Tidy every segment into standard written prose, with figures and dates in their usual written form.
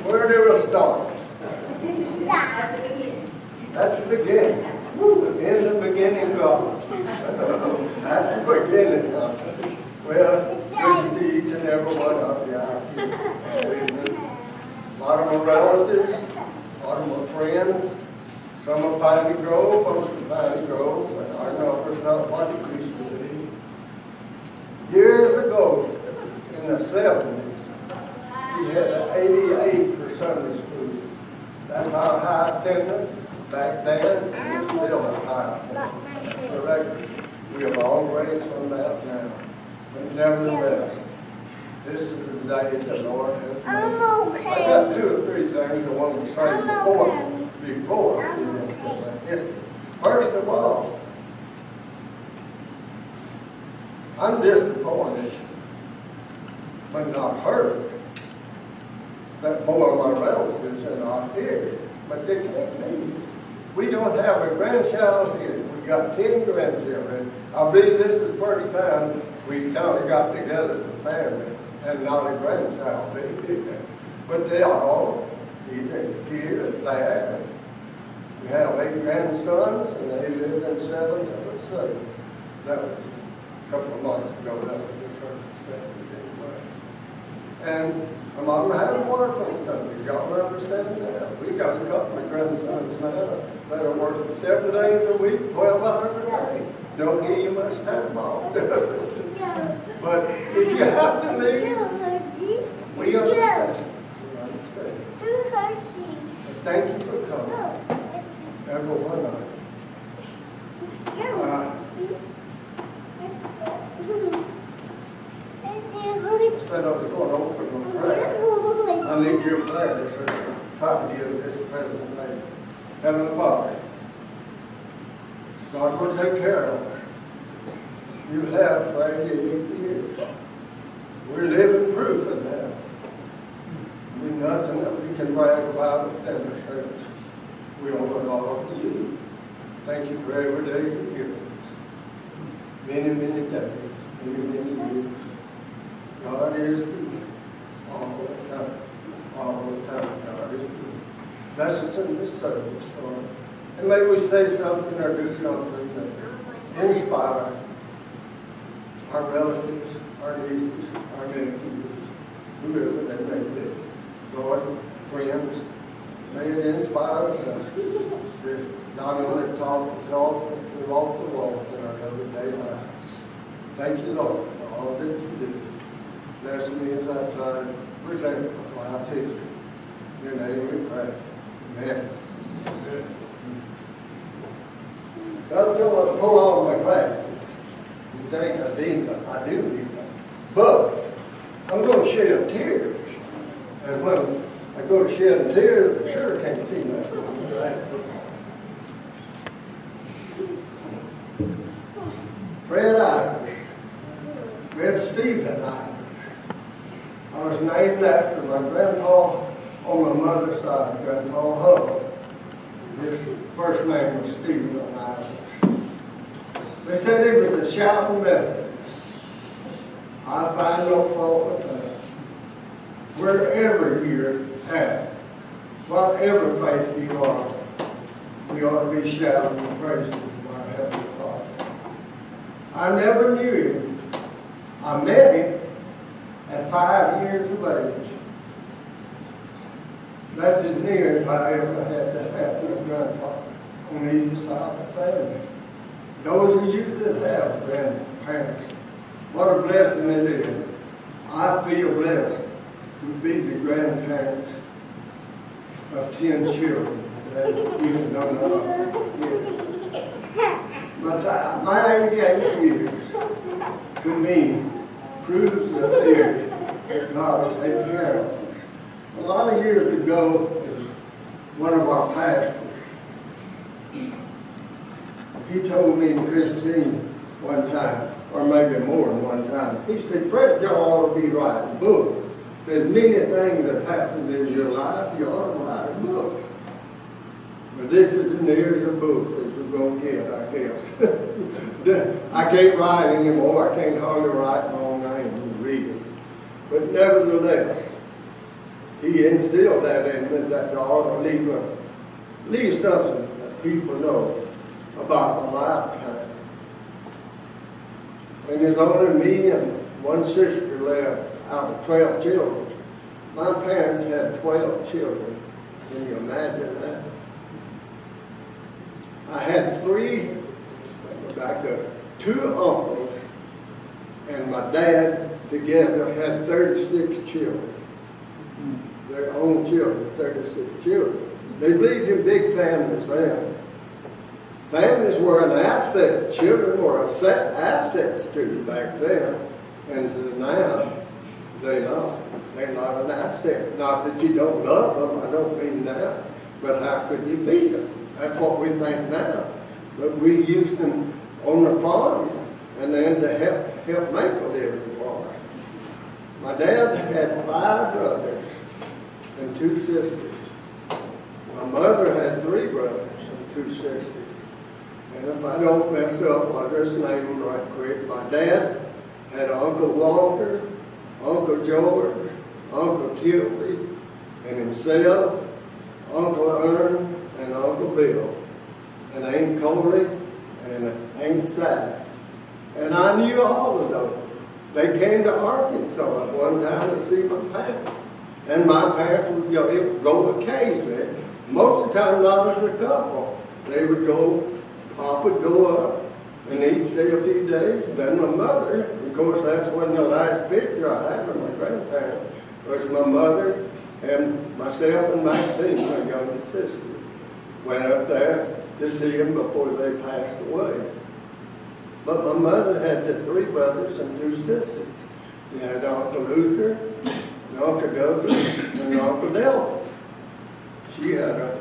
Where do we start? At the beginning. In the beginning, God. At the beginning, God. Well, good to see each and every one of you out here. A lot of my relatives, a lot of my friends, some of Piney Grove, most of Piney Grove, but our number's not what it used to be. Years ago, in the 70s, we had an 88 for Sunday school. That's our high attendance back then, and it's still a high attendance. The record. We are a long ways from that now. But nevertheless, this is the day the Lord has made. I got 2 or 3 things I want to say before we get into that history. First of all, I'm disappointed, but not hurt, that more of my relatives are not here. But they can't be. We don't have a grandchild here. We got 10 grandchildren. I believe this is the first time we kind of got together as a family and not a grandchild. But they are all either here or there. We have 8 grandsons, and they live in 7 different cities. That was a couple of months ago. That was the circumstance anyway. And I'm on having work on Sunday. Y'all understand that? We got a couple of grandsons now that are working 7 days a week, 12 hours a day. Don't give you much time off. But if you have to leave, we understand. We understand. But thank you for coming. Every one of you. I said I was going to open with prayer. I need your prayers to try to give this presentation. Heavenly Father, God will take care of us. You have for 88 years. We're living proof of that. There's nothing that we can brag about or demonstrate. We owe it all to you. Thank you for every day you give us. Many, many days, many, many years. God is good all the time. All the time, God is good. Bless us in this service, Lord. And may we say something or do something that inspires our relatives, our nieces, our nephews, whoever they may be. Lord, friends, may it inspire us to not only talk the talk, but to walk the walk in our everyday lives. Thank you, Lord, for all that you do. Bless me as I try to present life history. In your name we pray. Amen. God's going to pull on my glasses. You think I need them? I do need them. But I'm going to shed tears. And when I go to shed tears, I sure can't see nothing. Right? Fred Ivers. Fred Stephen Ivers. I was named after my grandpa on my mother's side, Grandpa Hull. His first name was Stephen Ivers. They said he was a shouting Methodist. I find no fault with that. Wherever you're at, whatever faith you are, we ought to be shouting and praising our Heavenly Father. I never knew him. I met him at 5 years of age. That's as near as I ever had to have a grandfather on either side of the family. Those of you that have grandparents, what a blessing it is. I feel blessed to be the grandparents of 10 children. Even though none of them. But my 88 years, to me, proves the theory that God is taking care of us. A lot of years ago, one of our pastors, he told me and Christine one time, or maybe more than one time, he said, Fred, y'all ought to be writing books. There's many things that happened in your life, you ought to write a book. But this is as near as a book that you're going to get, I guess. I can't write anymore. I can't hardly write my own name and read it. But nevertheless, he instilled that in me, that God will leave something that people know about my lifetime. And there's only me and one sister left out of 12 children. My parents had 12 children. Can you imagine that? I had two uncles, and my dad together had 36 children. Their own children, 36 children. They believed in big families then. Families were an asset. Children were assets to you back then. And to now, they're not. They're not an asset. Not that you don't love them, I don't mean that. But how could you feed them? That's what we think now. But we use them on the farm and then to help make a living for us. My dad had 5 brothers and 2 sisters. My mother had 3 brothers and 2 sisters. And if I don't mess up, I'll just name them right quick. My dad had Uncle Walter, Uncle George, Uncle Kilby, and himself, Uncle Ern, and Uncle Bill, and Aunt Coley, and Aunt Sally. And I knew all of those. They came to Arkansas at one time to see my parents. And my parents would go occasionally. Most of the time, not as a couple. They would go, Pop would go up, and he'd stay a few days. Then my mother, of course, that's when the last picture I have of my grandparents, was my mother and myself and Maxine, my youngest sister, went up there to see them before they passed away. But my mother had the 3 brothers and 2 sisters. She had Uncle Luther, and Uncle Douglas, and Uncle Delbert. She had a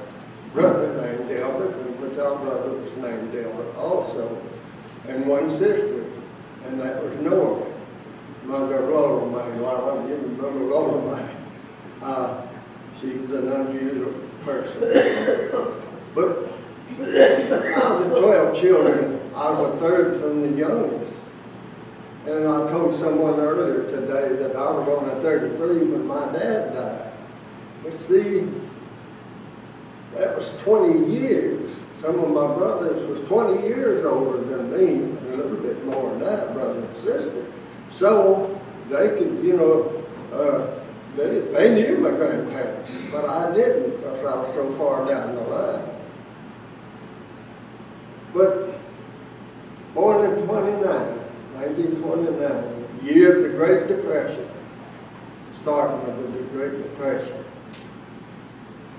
brother named Delbert, and my brother was named Delbert also, and 1 sister, and that was Nora. Mother Lola May. Well, I give you Mother Lola May. She's an unusual person. But out of the 12 children, I was a 3rd from the youngest. And I told someone earlier today that I was on a 33 when my dad died. But see, that was 20 years. Some of my brothers was 20 years older than me, a little bit more than that, brother and sister. So they could, they knew my grandparents, but I didn't because I was so far down the line. But born in 1929, year of the Great Depression, starting of the Great Depression.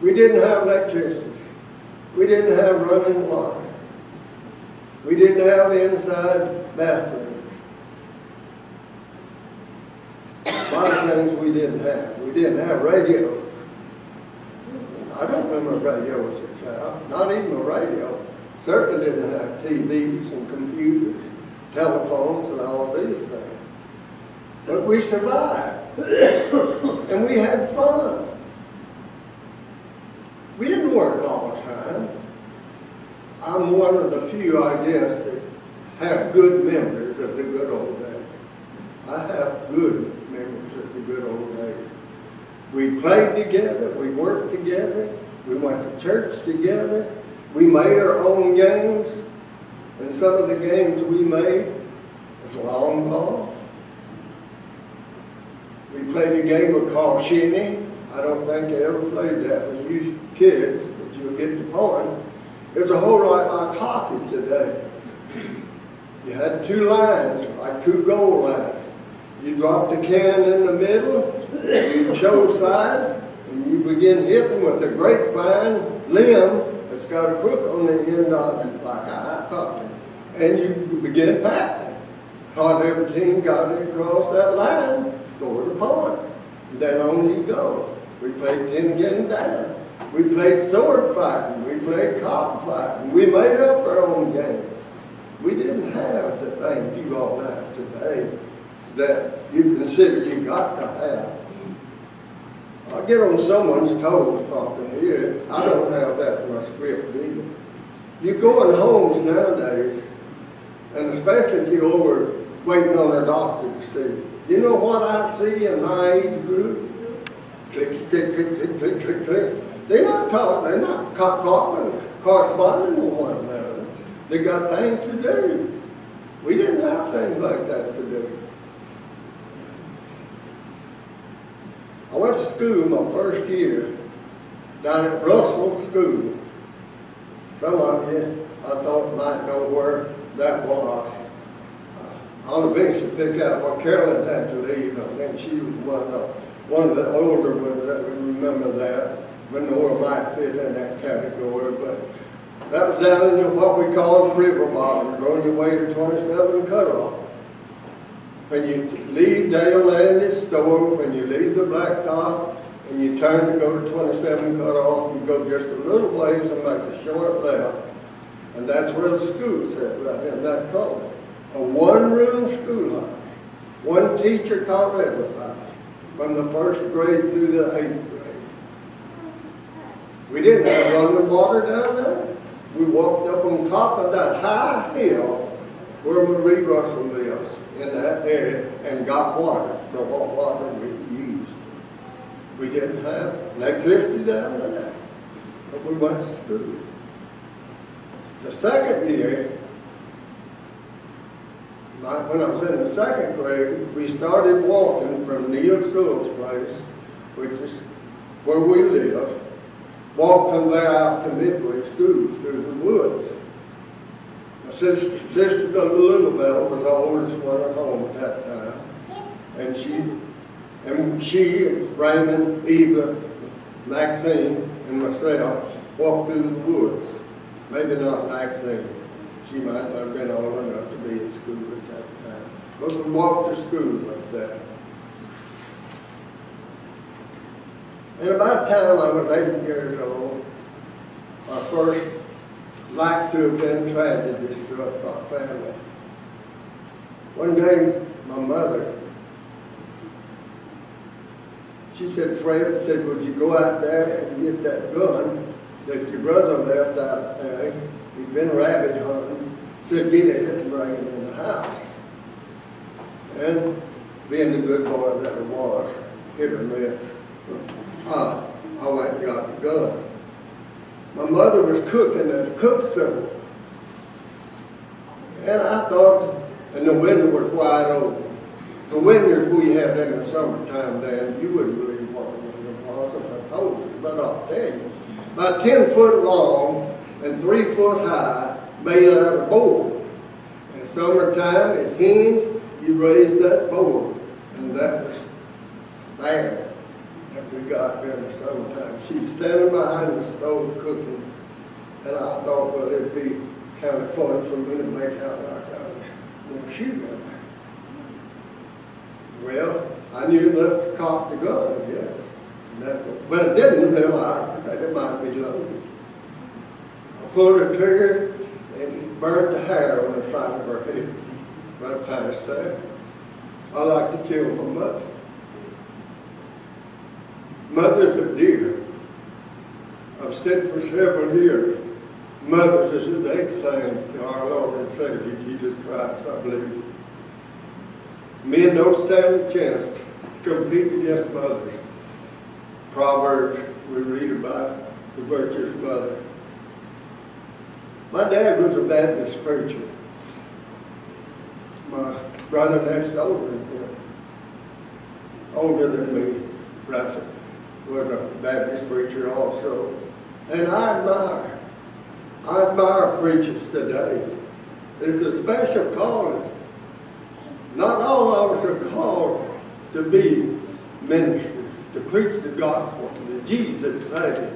We didn't have electricity. We didn't have running water. We didn't have inside bathrooms. A lot of things we didn't have. We didn't have radios. I don't remember radios as a child, not even a radio. Certainly didn't have TVs and computers, telephones and all these things. But we survived. And we had fun. We didn't work all the time. I'm one of the few, I guess, that have good memories of the good old days. I have good memories of the good old days. We played together, we worked together, we went to church together, we made our own games, and some of the games we made was long ball. We played a game we called Shinny. I don't think I ever played that with you kids, but you'll get the point. It was a whole lot like hockey today. You had 2 lines, like 2 goal lines. You dropped the can in the middle, you chose sides, and you begin hitting with a grapevine limb that's got a crook on the end of it, like a ice hockey. And you begin packing. Caught every team got it across that line, scored a point. And then on you go. We played 10 getting down. We played sword fighting. We played cock fighting. We made up our own game. We didn't have the things you all have today that you consider you got to have. I'll get on someone's toes talking here. I don't have that in my script either. You go in homes nowadays, and especially if you're over waiting on a doctor to see, you know what I see in my age group? Click, click, click, click, click, click, click. They're not corresponding with one another. They got things to do. We didn't have things like that to do. I went to school my first year down at Russell School. Some of you, I thought, might know where that was. I'll eventually pick out what Carolyn had to leave. I think she was one of the older ones that would remember that. Manora might fit in that category, but that was down in what we call the river bottom, going your way to 27 Cutoff. When you leave Dale Landis store, when you leave the Blacktop, and you turn to go to 27 Cutoff, you go just a little ways and make a short left. And that's where the school sat, right in that corner. A one-room schoolhouse. One teacher taught everybody, from the first grade through the 8th grade. We didn't have running water down there. We walked up on top of that high hill where Marie Russell lives in that area and got water for what water we used. We didn't have electricity down there, but we went to school. The second year, when I was in the second grade, we started walking from Neil Sewell's place, which is where we live, walk from there out to Midway School through the woods. My sister Lewisville was the oldest one at home at that time. And she, Raymond, Eva, Maxine, and myself walked through the woods. Maybe not Maxine. She might not have been old enough to be in school at that time. But we walked to school like that. And about the time I was 8 years old, my first like to have been tragedy struck our family. One day, my mother, she said, Fred said, would you go out there and get that gun that your brother left out there? He'd been rabbit hunting. Said, get it and bring it in the house. And being the good boy that I was, hit or miss, I went and got the gun. My mother was cooking at the cook stove. And I thought, and the window was wide open. The windows we had in the summertime, Dan, you wouldn't believe what the window was if I told you, but I'll tell you. About 10 foot long and 3 foot high, made out of board. In summertime, at hens, you raised that board, and that was there. That we got during the summertime. She was standing behind the stove cooking, and I thought, well, it'd be kind of fun for me to make out like I was going to shoot at her. Well, I knew enough to cock the gun, I guess. But I didn't realize that it might be loaded. I pulled the trigger and burnt the hair on the side of her head. Right past there. I like to kill my mother. Mothers are dear. I've said for several years, mothers is the next thing to our Lord and Savior, Jesus Christ, I believe. Men don't stand a chance to compete against mothers. Proverbs, we read about the virtuous mother. My dad was a Baptist preacher. My brother next door than him, older than me, Russell, was a Baptist preacher also. And I admire preachers today. It's a special calling. Not all of us are called to be ministers, to preach the gospel, the Jesus Savior.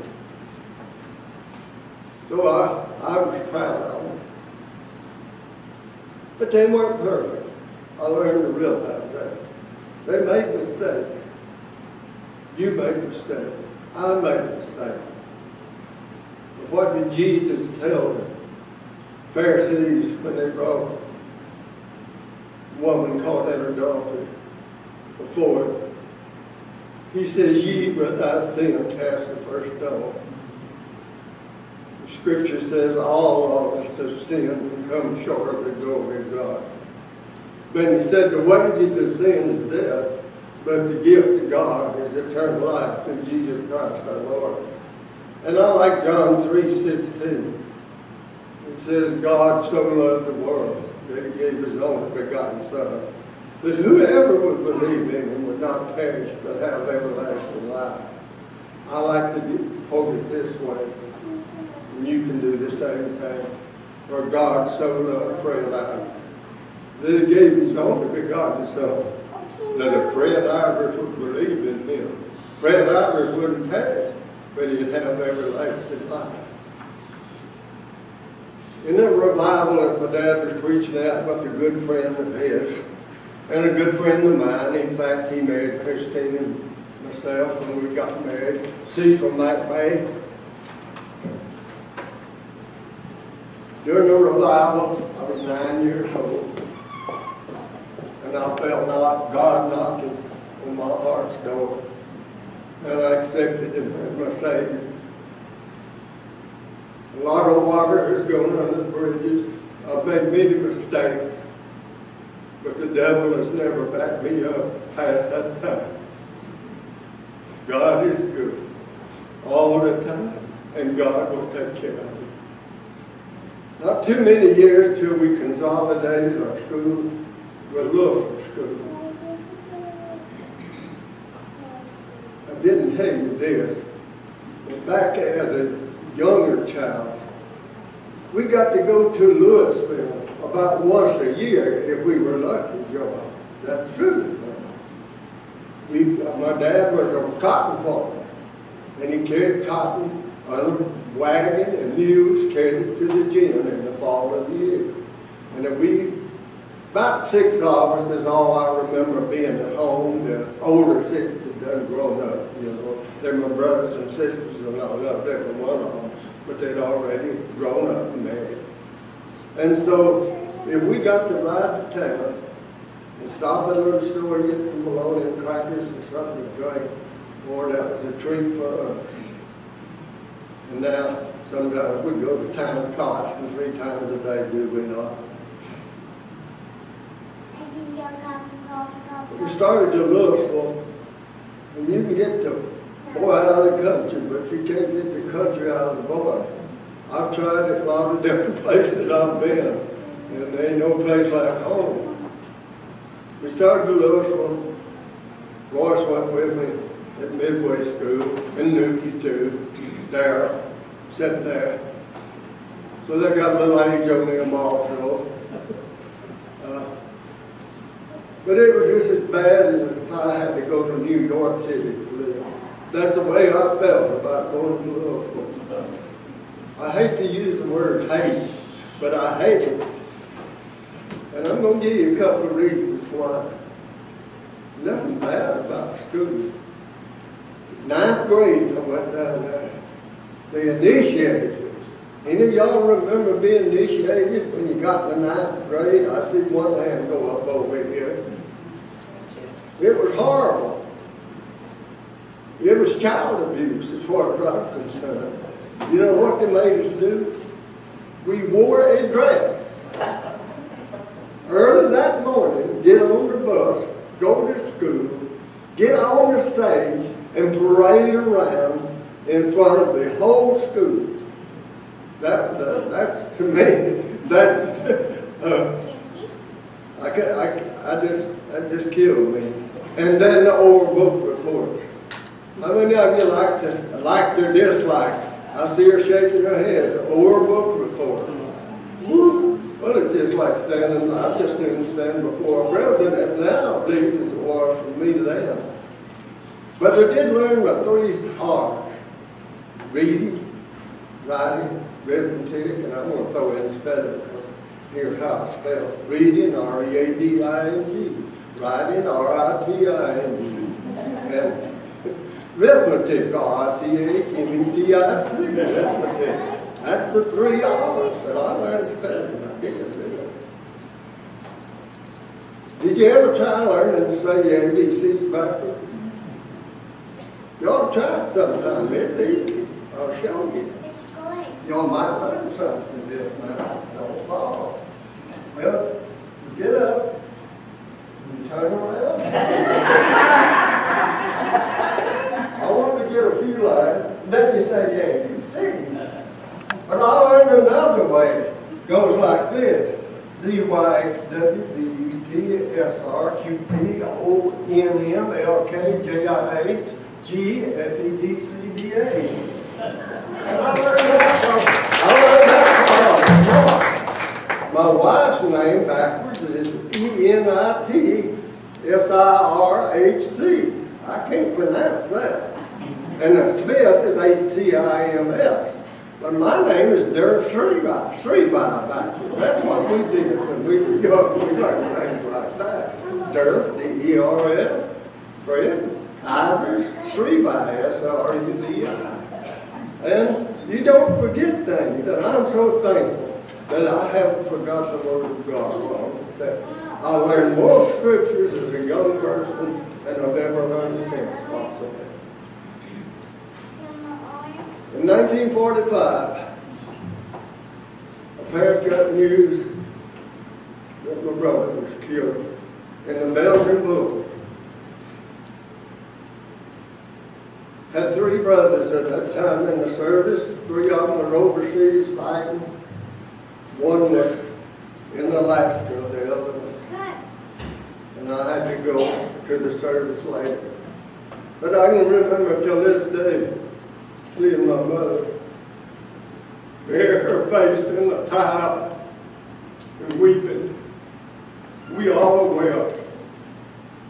So I was proud of them. But they weren't perfect. I learned to realize that. They made mistakes. You make mistakes. I made mistakes. But what did Jesus tell the Pharisees when they brought a woman caught in adultery before him? He says, ye without sin cast the first stone. The scripture says all of us have sinned and come short of the glory of God. But he said the wages of sin is death, but the gift of God is eternal life in Jesus Christ our Lord. And I like John 3:16. It says, God so loved the world that he gave his only begotten Son, that whoever would believe in him would not perish but have everlasting life. I like to hold it this way, and you can do the same thing. For God so loved Fred Ivers that he gave his only begotten Son, that if Fred Ivers would believe in him, Fred Ivers wouldn't perish, but he'd have everlasting life. In the revival that my dad was preaching at, with a good friend of his, and a good friend of mine. In fact, he married Christine and myself when we got married. Cecil McVeigh. During the revival, I was 9 years old, and I felt God knocking on my heart's door, and I accepted him as my Savior. A lot of water has gone under the bridges. I've made many mistakes, but the devil has never backed me up past that time. God is good all the time, and God will take care of it. Not too many years till we consolidated our school with Lewisville School. I didn't tell you this, but back as a younger child, we got to go to Lewisville about once a year if we were lucky, Joe. That's true. My dad was a cotton farmer, and he carried cotton on a wagon and mules, carried it to the gym in the fall of the year. And about 6 of us is all I remember being at home. The older 6 had done grown up, They're my brothers and sisters and all that. They were one of them, but they'd already grown up and married. And so, if we got to ride to town and stop at a little store and get some bologna and crackers and something to drink, boy, that was a treat for us. And now, sometimes we go to town twice and 3 times a day, do we not? We started to Lewisville, and you can get the boy out of the country, but you can't get the country out of the boy. I've tried it a lot of different places I've been, and there ain't no place like home. We started to Lewisville. Royce went with me at Midway School, and Nuki too, Darryl, sitting there. So they got a little age on them also. But it was just as bad as if I had to go to New York City to live. That's the way I felt about going to Lewisville. I hate to use the word hate, but I hate it. And I'm going to give you a couple of reasons why. Nothing bad about school. 9th grade, I went down there. They initiated us. Any of y'all remember being initiated when you got to 9th grade? I see one hand go up over here. It was horrible. It was child abuse as far as I'm concerned. You know what they made us do? We wore a dress. Early that morning, get on the bus, go to school, get on the stage, and parade around in front of the whole school. That's to me, that just killed me. And then the old book reports. How many of you liked or disliked? I see her shaking her head. The old book report. Well, it's just like standing. I just soon stand before a president now, deep as it was for me then. But I did learn the 3 R's: reading, writing, arithmetic, and I'm going to throw in spelling. Here's how it's spelled: reading, R-E-A-D-I-N-G, writing, R-I-T-I-N-G, and arithmetic, R-I-T-H-M-E-T-I-C, arithmetic. That's the 3 R's that I learned spelling. I can't do it. Did you ever try learning to say the ABCs backwards? You ought to try it sometime. It's easy. I'll show you. Y'all might learn something this now. Don't fall. Well, get up and turn around. realize, then you say, yeah, you see. But I learned another way. It goes like this. ZYXWDESRQPONMLKJIHGFEDCDA. And I learned that from my wife's name backwards is ENITSIRHC. I can't pronounce that. And the Smith is HTIMS. But my name is Derf Srivi backwards. That's what we did when we were young. We learned things like that. Derf, D-E-R-F, Fred, Ivers, Srivi, S-R-E-V-I. And you don't forget things, and I'm so thankful that I haven't forgot the Word of God along with that. I learned more scriptures as a young person than I've ever learned since, possibly. In 1945, my parents got news that my brother was killed in the Belgian Bull. Had 3 brothers at that time in the service. 3 of them were overseas fighting. 1 was in Alaska, the other one. And I had to go to the service later. But I can remember till this day seeing my mother bare her face in the towel and weeping. We all wept.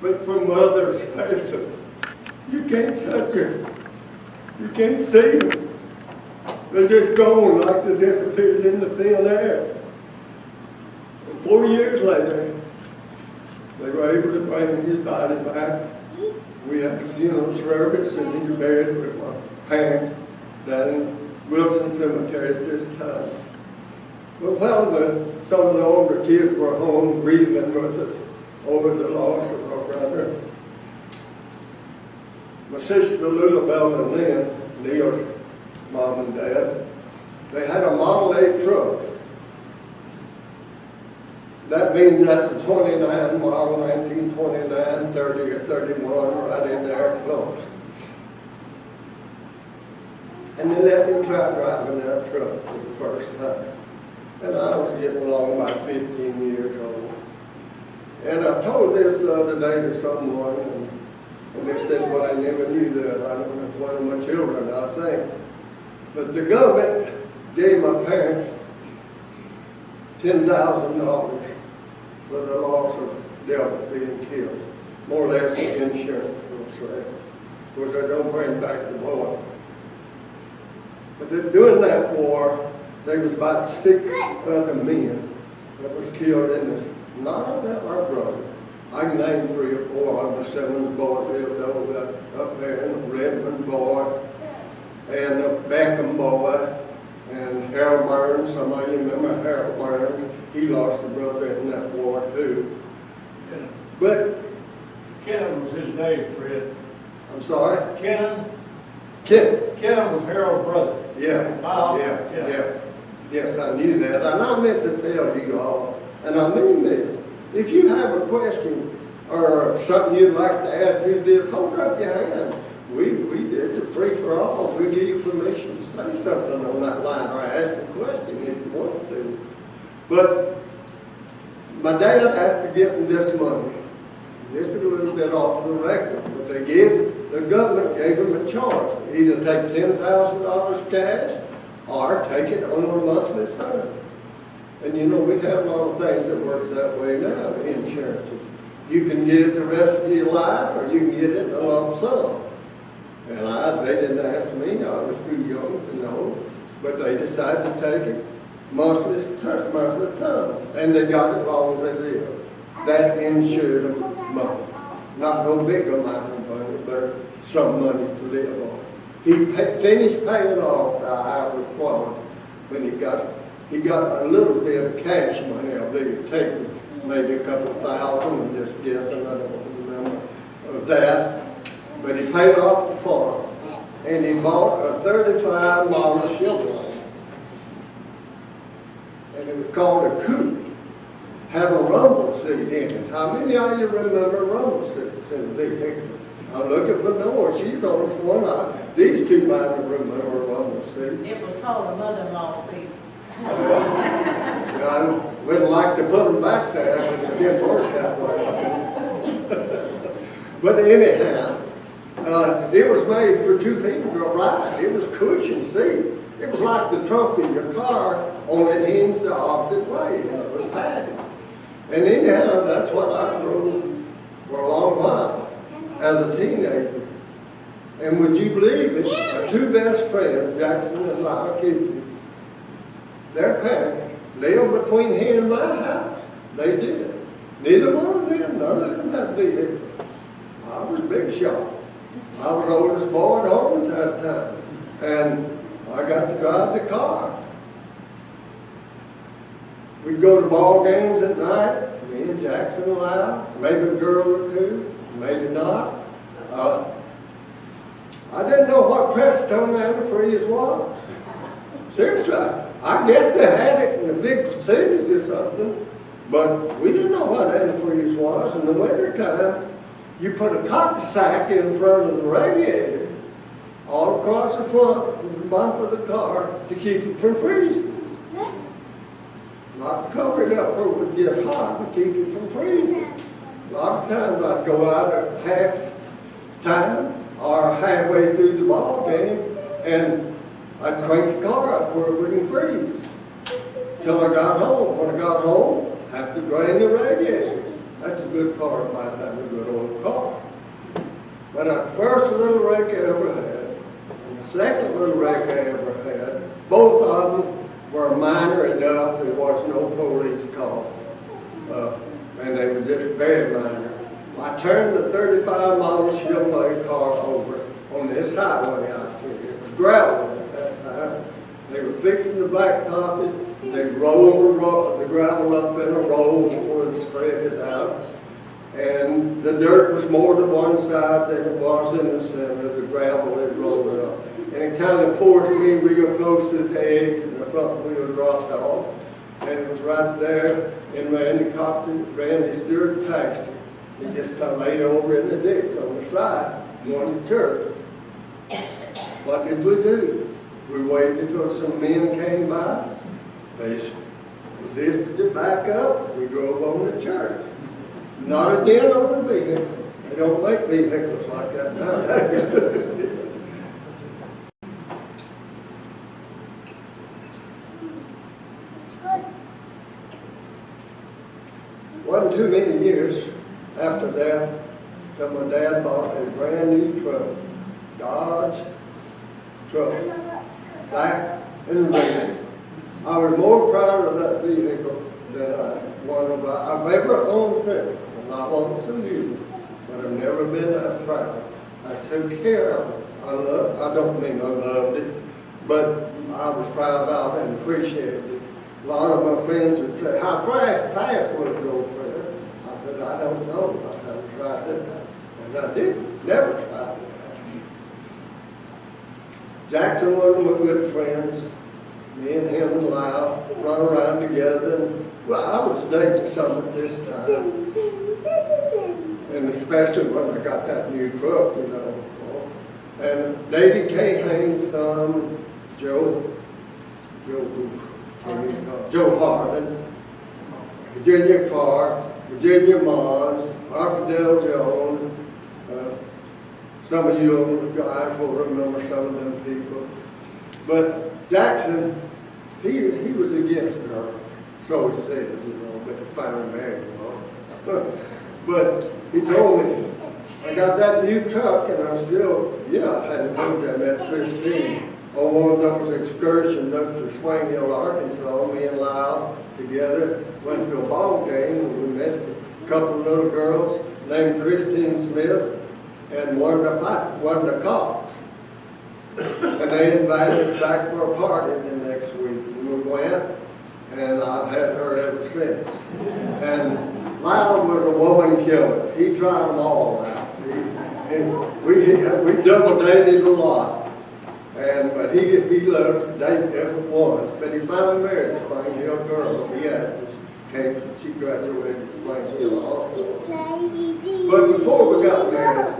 But for Mother's face, you can't touch her. You can't see them. They're just gone like they disappeared in the thin air. And 4 years later, they were able to bring his body back. We had the funeral service, and he's buried with my parents down in Wilson Cemetery at this time. But while some of the older kids were home grieving with us over the loss of our brother, my sister Lewisville and Lynn, Neil's mom and dad, they had a Model 8 truck. That means that's a 29 model, 1929, 30 or 31, right in there close. And they let me try driving that truck for the first time. And I was getting along about 15 years old. And I told this the other day to someone, and they said, well, I never knew that. I don't know, one of my children, I think. But the government gave my parents $10,000 for the loss of Delbert being killed. More or less the insurance will say. Of course, I don't bring back the boy. But during that war, there was about 6 other men that was killed in this. Not about our brother. I can name 3 or 4 of the Simmons boy lived over up there, and the Redmond boy, and the Beckham boy, and Harold Burns. Some of you remember Harold Burns. He lost a brother in that war too. Yeah. But Ken was his name, Fred. I'm sorry? Ken was Harold's brother. Yeah. Yes, I knew that. And I meant to tell you all, and I mean this. If you have a question or something you'd like to add to this, hold up your hand. It's a free for all. We give you permission to say something on that line or ask a question if you want to. But my dad after getting this money, this is a little bit off the record, but the government gave him a choice. Either take $10,000 cash or take it on a monthly sum. And you know, we have a lot of things that works that way now, insurance. You can get it the rest of your life, or you can get it in a lump sum. And they didn't ask me, I was too young to know, but they decided to take it monthly term, and they got it as long as they lived. That insured them money. Not no big amount of money, but some money to live on. He finished paying off the Ivers farm when he got a little bit of cash money, I believe, taken maybe a couple thousand, I'm just guessing, I don't remember of that. But he paid off the farm, and he bought a 35 model Chevrolet. And it was called a coupe. Had a rumble seat in it. How many of you remember rumble seats in the vehicle? I'm looking for Nora. She's the only one. These two might have remember on the seat. It was called a mother-in-law seat. I wouldn't like to put them back there, but it didn't work that way. But anyhow, it was made for two people to ride. It was cushioned seat. It was like the trunk of your car, only it hinged the opposite way, and it was padded. And anyhow, that's what I drove for a long while as a teenager. And would you believe it? My two best friends, Jackson and Lyle Kidney, their parents lived between here and my house. They did. Neither one of them, none of them had vehicles. I was big shot. I was the oldest boy at home at that time. And I got to drive the car. We'd go to ball games at night, me and Jackson and Lyle, maybe a girl or two, maybe not. I didn't know what Prestone antifreeze was. Seriously, I guess they had it in the big cities or something, but we didn't know what antifreeze was. In the wintertime, you put a cotton sack in front of the radiator, all across the front of the bumper of the car to keep it from freezing. Not cover it up where it would get hot, but keep it from freezing. A lot of times I'd go out at half time or halfway through the ball game, and I'd crank the car up where it wouldn't freeze. Till I got home. When I got home, I had to drain the radiator. That's a good part of my time, a good old car. But the first little wreck I ever had, and the second little wreck I ever had, both of them were minor enough there was no police call. And they were just very minor. I turned the 35-mile Chevrolet car over on this highway out here. It was gravel at that time. They were fixing the blacktop. They rolled the gravel up in a roll before they spread it out. And the dirt was more to one side than it was in the center. The gravel had rolled up. And it kind of forced me real close to the edge, and the front wheel dropped off. And it was right there in Randy Stewart's pasture. He just kind of laid over in the ditch on the side, going to church. What did we do? We waited until some men came by. They lifted it back up. We drove on to church. Not a dent on the vehicle. They don't make vehicles like that nowadays. Wasn't too many years after that till my dad bought a brand new truck, Dodge truck, black and red. I was more proud of that vehicle than I've ever owned since. And I owned some new, but I've never been that proud. I took care of it. I don't mean I loved it, but I was proud of it and appreciated it. A lot of my friends would say, how fast would it go, Fred? I said, I don't know. I haven't tried it. And I didn't. Never tried it. Jackson was one of my good friends. Me and him and Lyle run around together. And, well, I was dating some at this time. And especially when I got that new truck, you know. And David K. Haynes' son, Joe Harden, Virginia Clark, Virginia Mons, Harpendale Jones, some of you guys will remember some of them people. But Jackson, he was against her, so he said, you know, but he finally married her. But he told me, I got that new truck and I'm still, I hadn't told you I met Christine on one of those excursions up to Swing Hill, Arkansas. Me and Lyle together went to a ball game and we met a couple of little girls named Christine Smith and Wanda Cox. And they invited us back for a party the next week. And we went, and I've had her ever since. And Lyle was a woman killer. He tried them all out. And we double dated a lot. But he loved to date different ones. But he finally married a Spring Hill girl. He had this She graduated from Piney Hill also. But before we got married,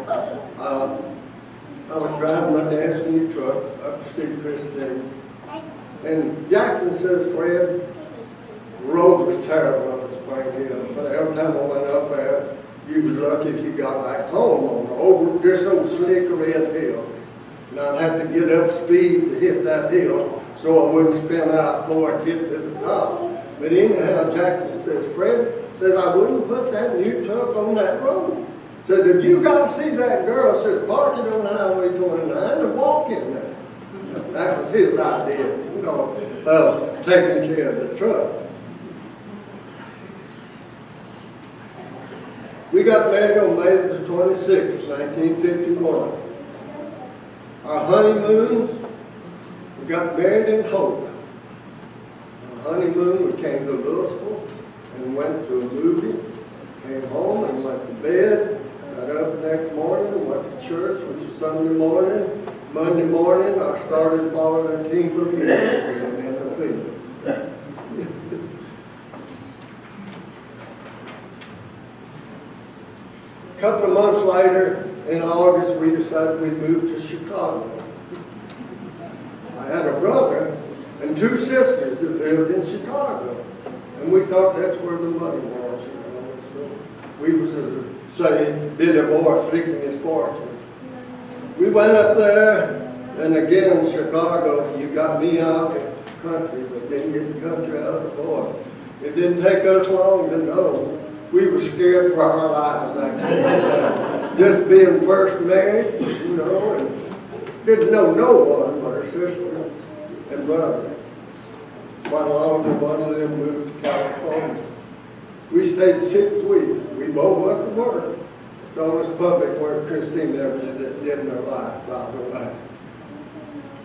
I was driving my dad's new truck up to see Christine. And Jackson says, Fred, the road was terrible up to Piney Hill. But every time I went up there, you was lucky if you got back home over this old slick red hill. And I'd have to get up speed to hit that hill so I wouldn't spin out before I get to the top. But anyhow, Jackson says, Fred, says, I wouldn't put that new truck on that road. Says, if you got to see that girl, says, park it on Highway 29 and walk in there. That was his idea, of taking care of the truck. We got married on May the 26th, 1951. Our honeymoon, we got married in Hope. Our honeymoon, we came to Lewisville and went to a movie, came home and went to bed, got up the next morning, went to church, which was Sunday morning. Monday morning, I started following the team of music in the field. A couple of months later, in August, we decided we'd move to Chicago. I had a brother and two sisters that lived in Chicago, and we thought that's where the money was. So we was, did a divorce, seeking his fortune. We went up there, and again, Chicago, you got me out in the country, but didn't get the country out of the boy. It didn't take us long to know. We were scared for our lives, actually. Just being first married, and didn't know no one but our sister and brother. Quite long ago, one of them moved to California. We stayed 6 weeks. We both went to work. It's always public where Christine never did in her life, by the way.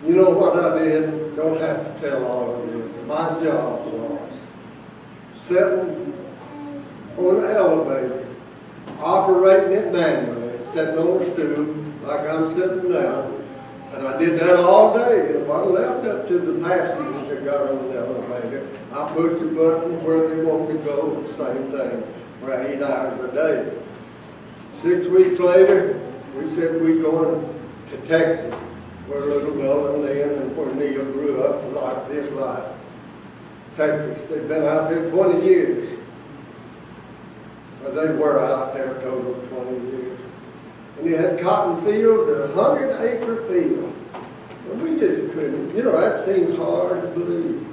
You know what I did? Don't have to tell all of you. My job was sitting on an elevator, operating it manually, sitting on a stool like I'm sitting now. And I did that all day. If I left up to the passengers that got on the elevator, I pushed the button where they want to go, the same thing, for 8 hours a day. 6 weeks later, we said we're going to Texas, where little Bill lived and where Neil grew up like this life. Texas, they've been out there 20 years. But they were out there a total of 20 years. And you had cotton fields and 100-acre field. And we just couldn't, that seemed hard to believe.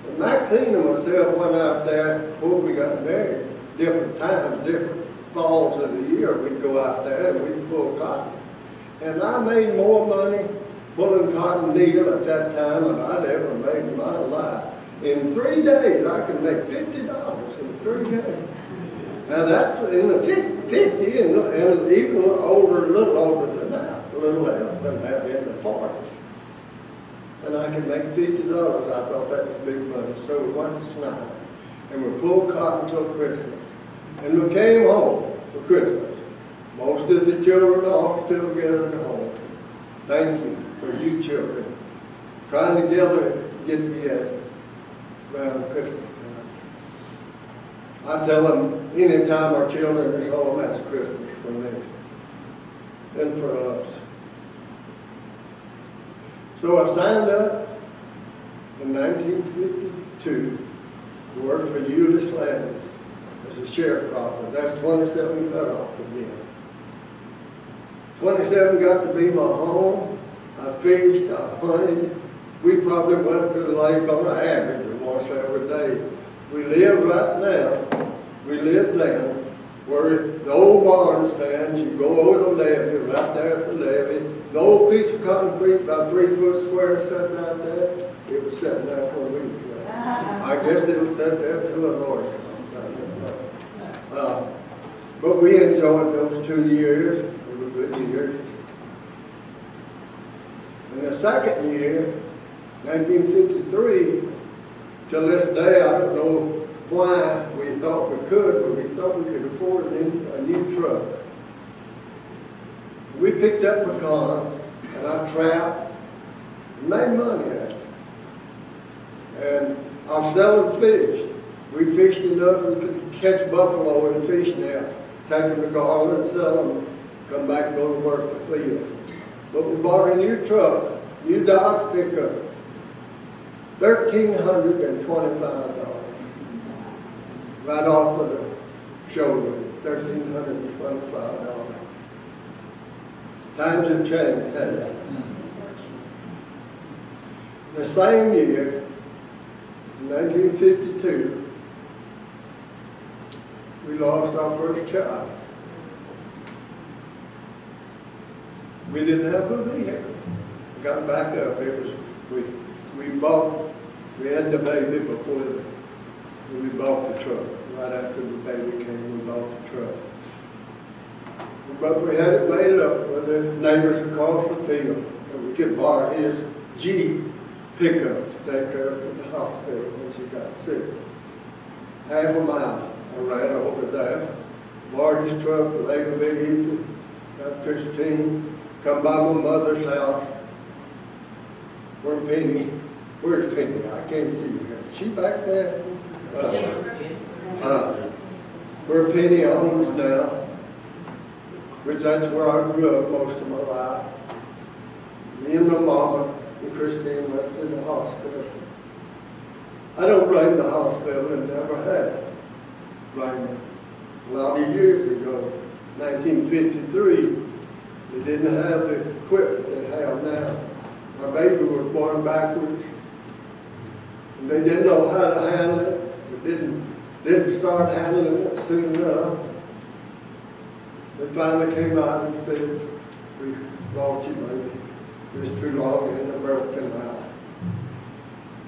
And Maxine and myself went out there before we got married, different times, different falls of the year. We'd go out there and we'd pull cotton. And I made more money pulling cotton Neil at that time than I'd ever made in my life. In 3 days, I could make $50 in 3 days. Now that's in the 50 and even older, a little older than that, a little less than that in the 40s. And I could make $50. I thought that was big money. So we went to Snyder and we pulled cotton till Christmas. And we came home for Christmas. Most of the children are all still together at home. Thank you for you children. Trying to get together around Christmas. I tell them, anytime our children are home, that's Christmas for me and for us. So I signed up in 1952 to work for Euless Landis as a sharecropper. That's 27 cut off again. 27 got to be my home. I fished, I hunted. We probably went to the lake on an average of once every day. We live right now, we live then, where the old barn stands. You go over the levee, right there at the levee. The old piece of concrete, about 3 foot square, sits out there. It was sitting there for a week. I guess it was sitting there till the Lord comes. But we enjoyed those 2 years. They were good years. And the second year, 1953, till this day, I don't know why we thought we could, but we thought we could afford a new truck. We picked up pecans, and I trapped and made money at it. And I was selling fish. We fished enough, we could catch buffalo in fish nets, take them to Garland, sell them, come back and go to work in the field. But we bought a new truck, new Dodge pickup, $1,325. Right off of the shoulder, $1,325. Times have changed, haven't they? The same year, in 1952, we lost our first child. We didn't have a vehicle. We got back up. It was we had the baby before we bought the truck. Right after the baby came, we bought the truck. But we had it laid up with the neighbors across the field, and we could borrow his Jeep pickup to take her to the hospital when she got sick. Half a mile, I ran over there, borrowed his truck, laid the vehicle, got Christine, come by my mother's house. Where's Piney? Where's Piney? I can't see her. Is she back there? Where Piney owns now, which that's where I grew up most of my life. Me and my mama and Christine went to the hospital. I don't blame the hospital and never had. Blame them. A lot of years ago, 1953, they didn't have the equipment they have now. My baby was born backwards, and they didn't know how to handle it. They didn't start handling it soon enough. They finally came out and said, "We lost you, baby. It was too long in the birth canal."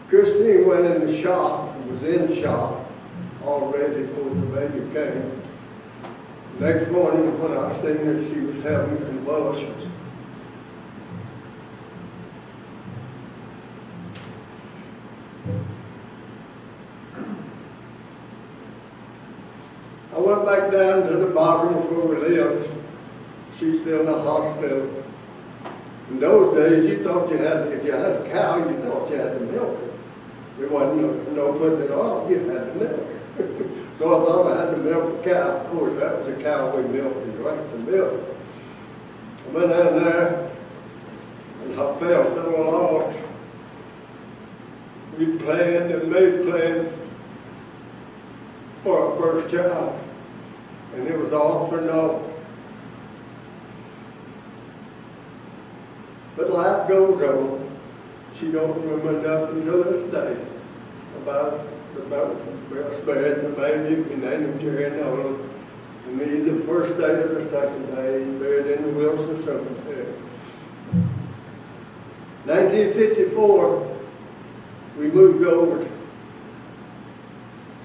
Christine went in the shop, was in shock already before the baby came. Next morning when I seen her, she was having convulsions. I went back down to the bottom where we lived. She's still in the hospital. In those days, you thought if you had a cow, you thought you had to milk it. There wasn't no putting it on, you had to milk it. So I thought I had to milk the cow. Of course, that was a cow we milked and drank the milk. I went down there, and I felt little lost. We planned and made plans for our first child, and it was all for naught. But life goes on. She don't remember nothing till this day about the breast bed, the baby, we named her in Nolan. To me, the first day or the second day, buried in the Wilson Cemetery. 1954, we moved over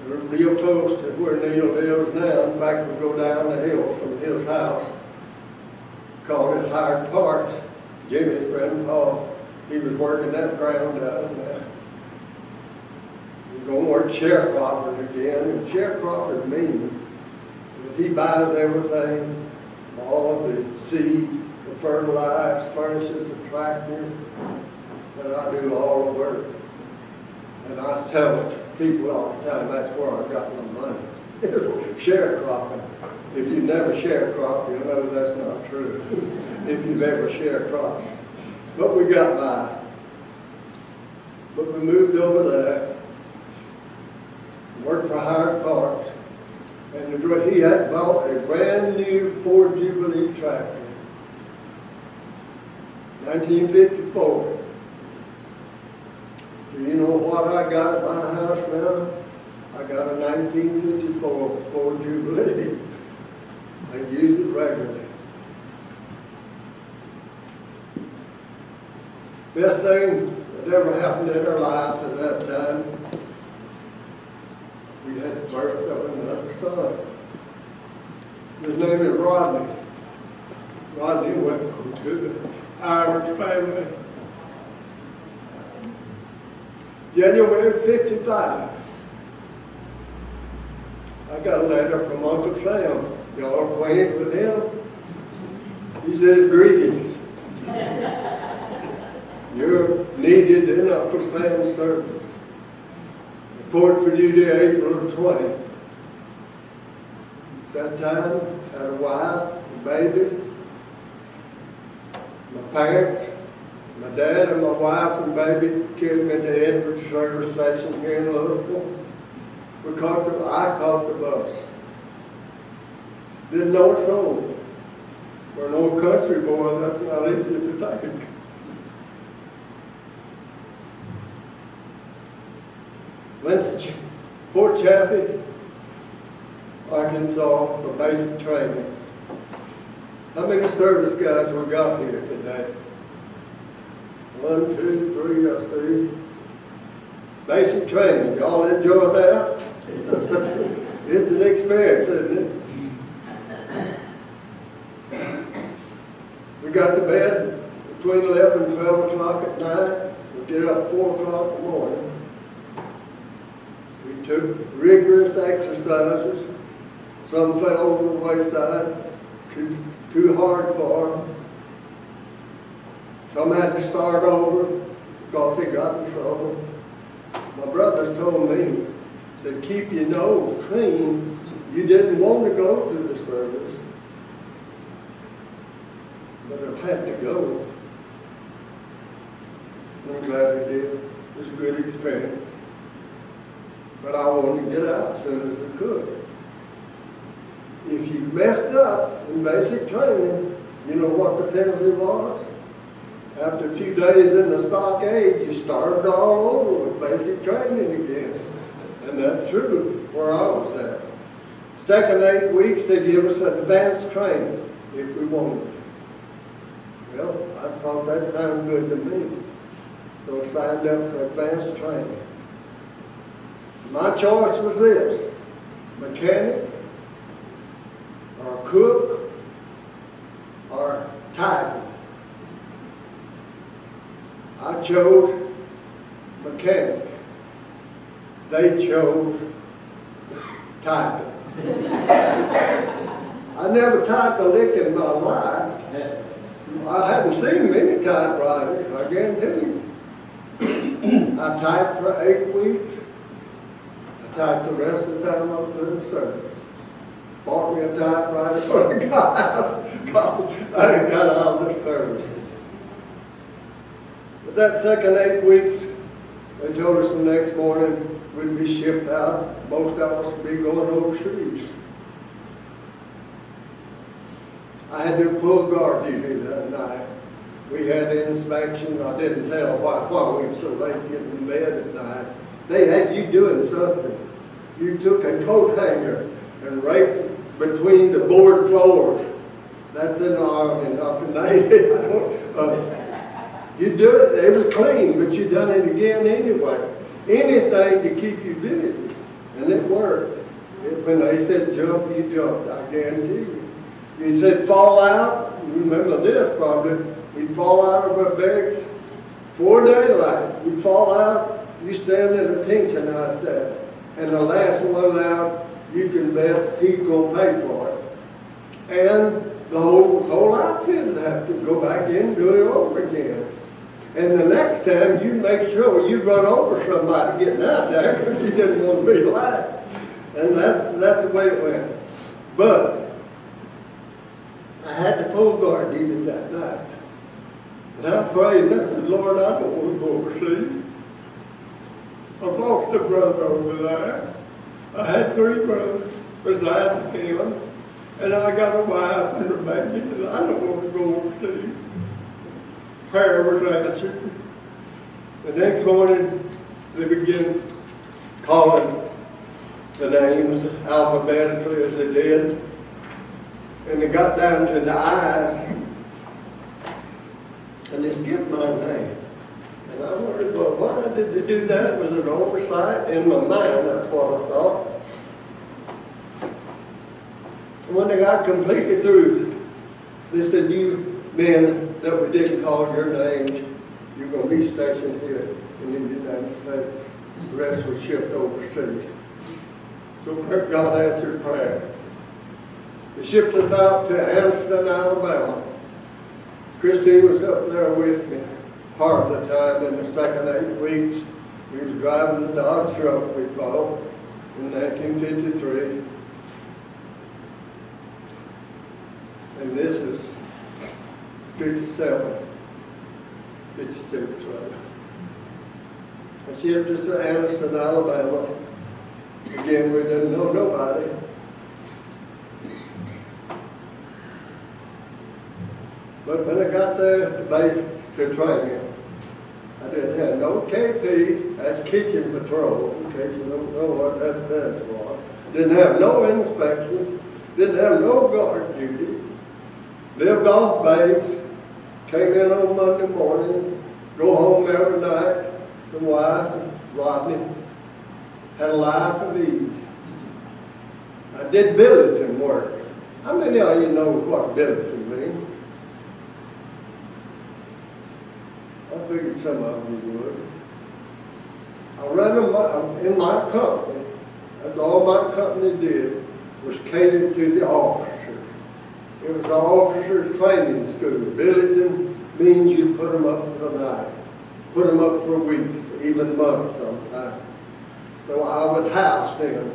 to real close to where Neil lives now. In fact, we go down the hill from his house, called it Hyde Park. Jimmy's grandpa, he was working that ground down there. We're going to work sharecroppers again, and sharecroppers mean that he buys everything, all of the seed, the fertilizer, furnishes the tractor, but I do all the work. And I tell people all the time, that's where I got my money. Sharecropping. If you never sharecrop, you know that's not true. If you've ever sharecropped. But we got by. But we moved over there, worked for Hyde Parks, and he had bought a brand new Ford Jubilee tractor. 1954. Do you know what I got at my house now? I got a 1954 Ford Jubilee. I use it regularly. Best thing that ever happened in our life at that time, we had the birth of another son. His name is Rodney. Rodney went to the Ivers family. January 55. I got a letter from Uncle Sam. Y'all acquainted with him? He says, "Greetings. You're needed in Uncle Sam's service. Report for duty April 20th. That time, had a wife, a baby, my parents, my dad and my wife and baby carried me to Edwards service station here in Lewisville. I caught the bus. Didn't know a soul. For an old country boy, that's not easy to take. Went to Fort Chaffee, Arkansas for basic training. How many service guys we got here today? 1, 2, 3, I see. Basic training, y'all enjoy that? It's an experience, isn't it? We got to bed between 11 and 12 o'clock at night. We get up 4 o'clock in the morning. We took rigorous exercises. Some fell over the wayside, too hard for them. Some had to start over because they got in trouble. My brothers told me to keep your nose clean. You didn't want to go to the service, but I had to go. I'm glad I did. It was a good experience. But I wanted to get out as soon as I could. If you messed up in basic training, you know what the penalty was? After a few days in the stockade, you started all over with basic training again. And that's true, where I was at. Second 8 weeks, they give us advanced training, if we wanted. Well, I thought that sounded good to me. So I signed up for advanced training. My choice was this: mechanic, or cook, or type. I chose mechanic. They chose typing. I never typed a lick in my life. I hadn't seen many typewriters, I guarantee you. I typed for 8 weeks. I typed the rest of the time I was in the service. Bought me a typewriter when I got out of the service. But that second 8 weeks, they told us the next morning we'd be shipped out. Most of us would be going overseas. I had to pull guard duty that night. We had inspection. I didn't tell why we were so late getting in bed at night. They had you doing something. You took a coat hanger and raked between the board floors. That's in the Army, not the Navy. You do it, it was clean, but you done it again anyway. Anything to keep you busy, and it worked. When they said jump, you jumped, I guarantee you. You said fall out, you remember this probably, we'd fall out of our beds, 4 daylight, we'd fall out, you stand at attention out there. And the last one out, you can bet he's going to pay for it. And the whole outfit would have to go back in and do it over again. And the next time, you make sure you run over somebody getting out there because you didn't want to be alive. And that's the way it went. But I had to pull guard duty that night. And I prayed and I said, Lord, I don't want to go overseas. I lost a brother over there. I had 3 brothers besides him. And I got a wife and a baby, and I don't want to go overseas. Prayer was answered. The next morning, they began calling the names alphabetically as they did. And they got down to the I's, and they skipped my name. And I wondered, well, why did they do that? Was it an oversight? In my mind, that's what I thought. And when they got completely through, they said, you men that we didn't call your names, you're going to be stationed here in the United States. The rest was shipped overseas. So God answered prayer. They shipped us out to Anniston, Alabama. Christine was up there with me part of the time in the second 8 weeks. He was driving the Dodge truck we bought in 1953. And this is 57, 56, rather. I shipped us to Anderson, Alabama. Again, we didn't know nobody. But when I got there to base to training, I didn't have no KP, that's kitchen patrol, in case you don't know what that stands for. Didn't have no inspection, didn't have no guard duty. Lived off base, came in on Monday morning, go home every night. The wife and Rodney had a life of ease. I did billeting work. How many of you know what billeting means? I figured some of you would. I ran in my company. That's all my company did was cater to the officers. It was an officers' training school. Billeting means you put them up for the night, put them up for weeks, even months sometimes. So I would house them.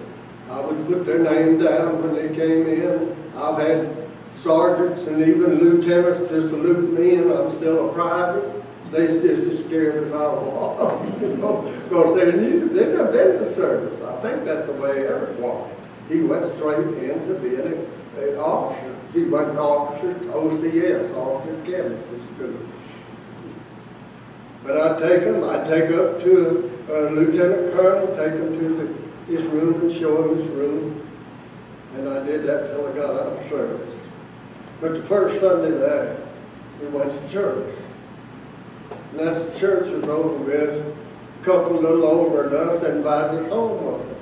I would put their name down when they came in. I've had sergeants and even lieutenants to salute me, and I'm still a private. They just as scared as I was, you know, because they knew they'd never been in the service. I think that's the way Eric was. He went straight into being an officer. He was an officer to OCS, Officer Cabinets School. But I'd take up to a lieutenant colonel, take him to his room and show him his room. And I did that till I got out of service. But the first Sunday there, we went to church. And as the church was over with, a couple a little older than us invited us home with them.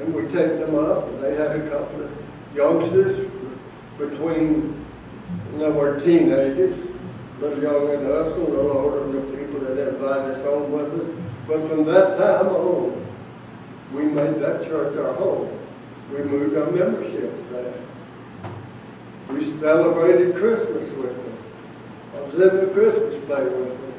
And we take them up, and they had a couple of youngsters between, they were teenagers, a little younger than us, and a little older than the people that invited us home with us. But from that time on, we made that church our home. We moved our membership there. We celebrated Christmas with them. I was in the Christmas play with them.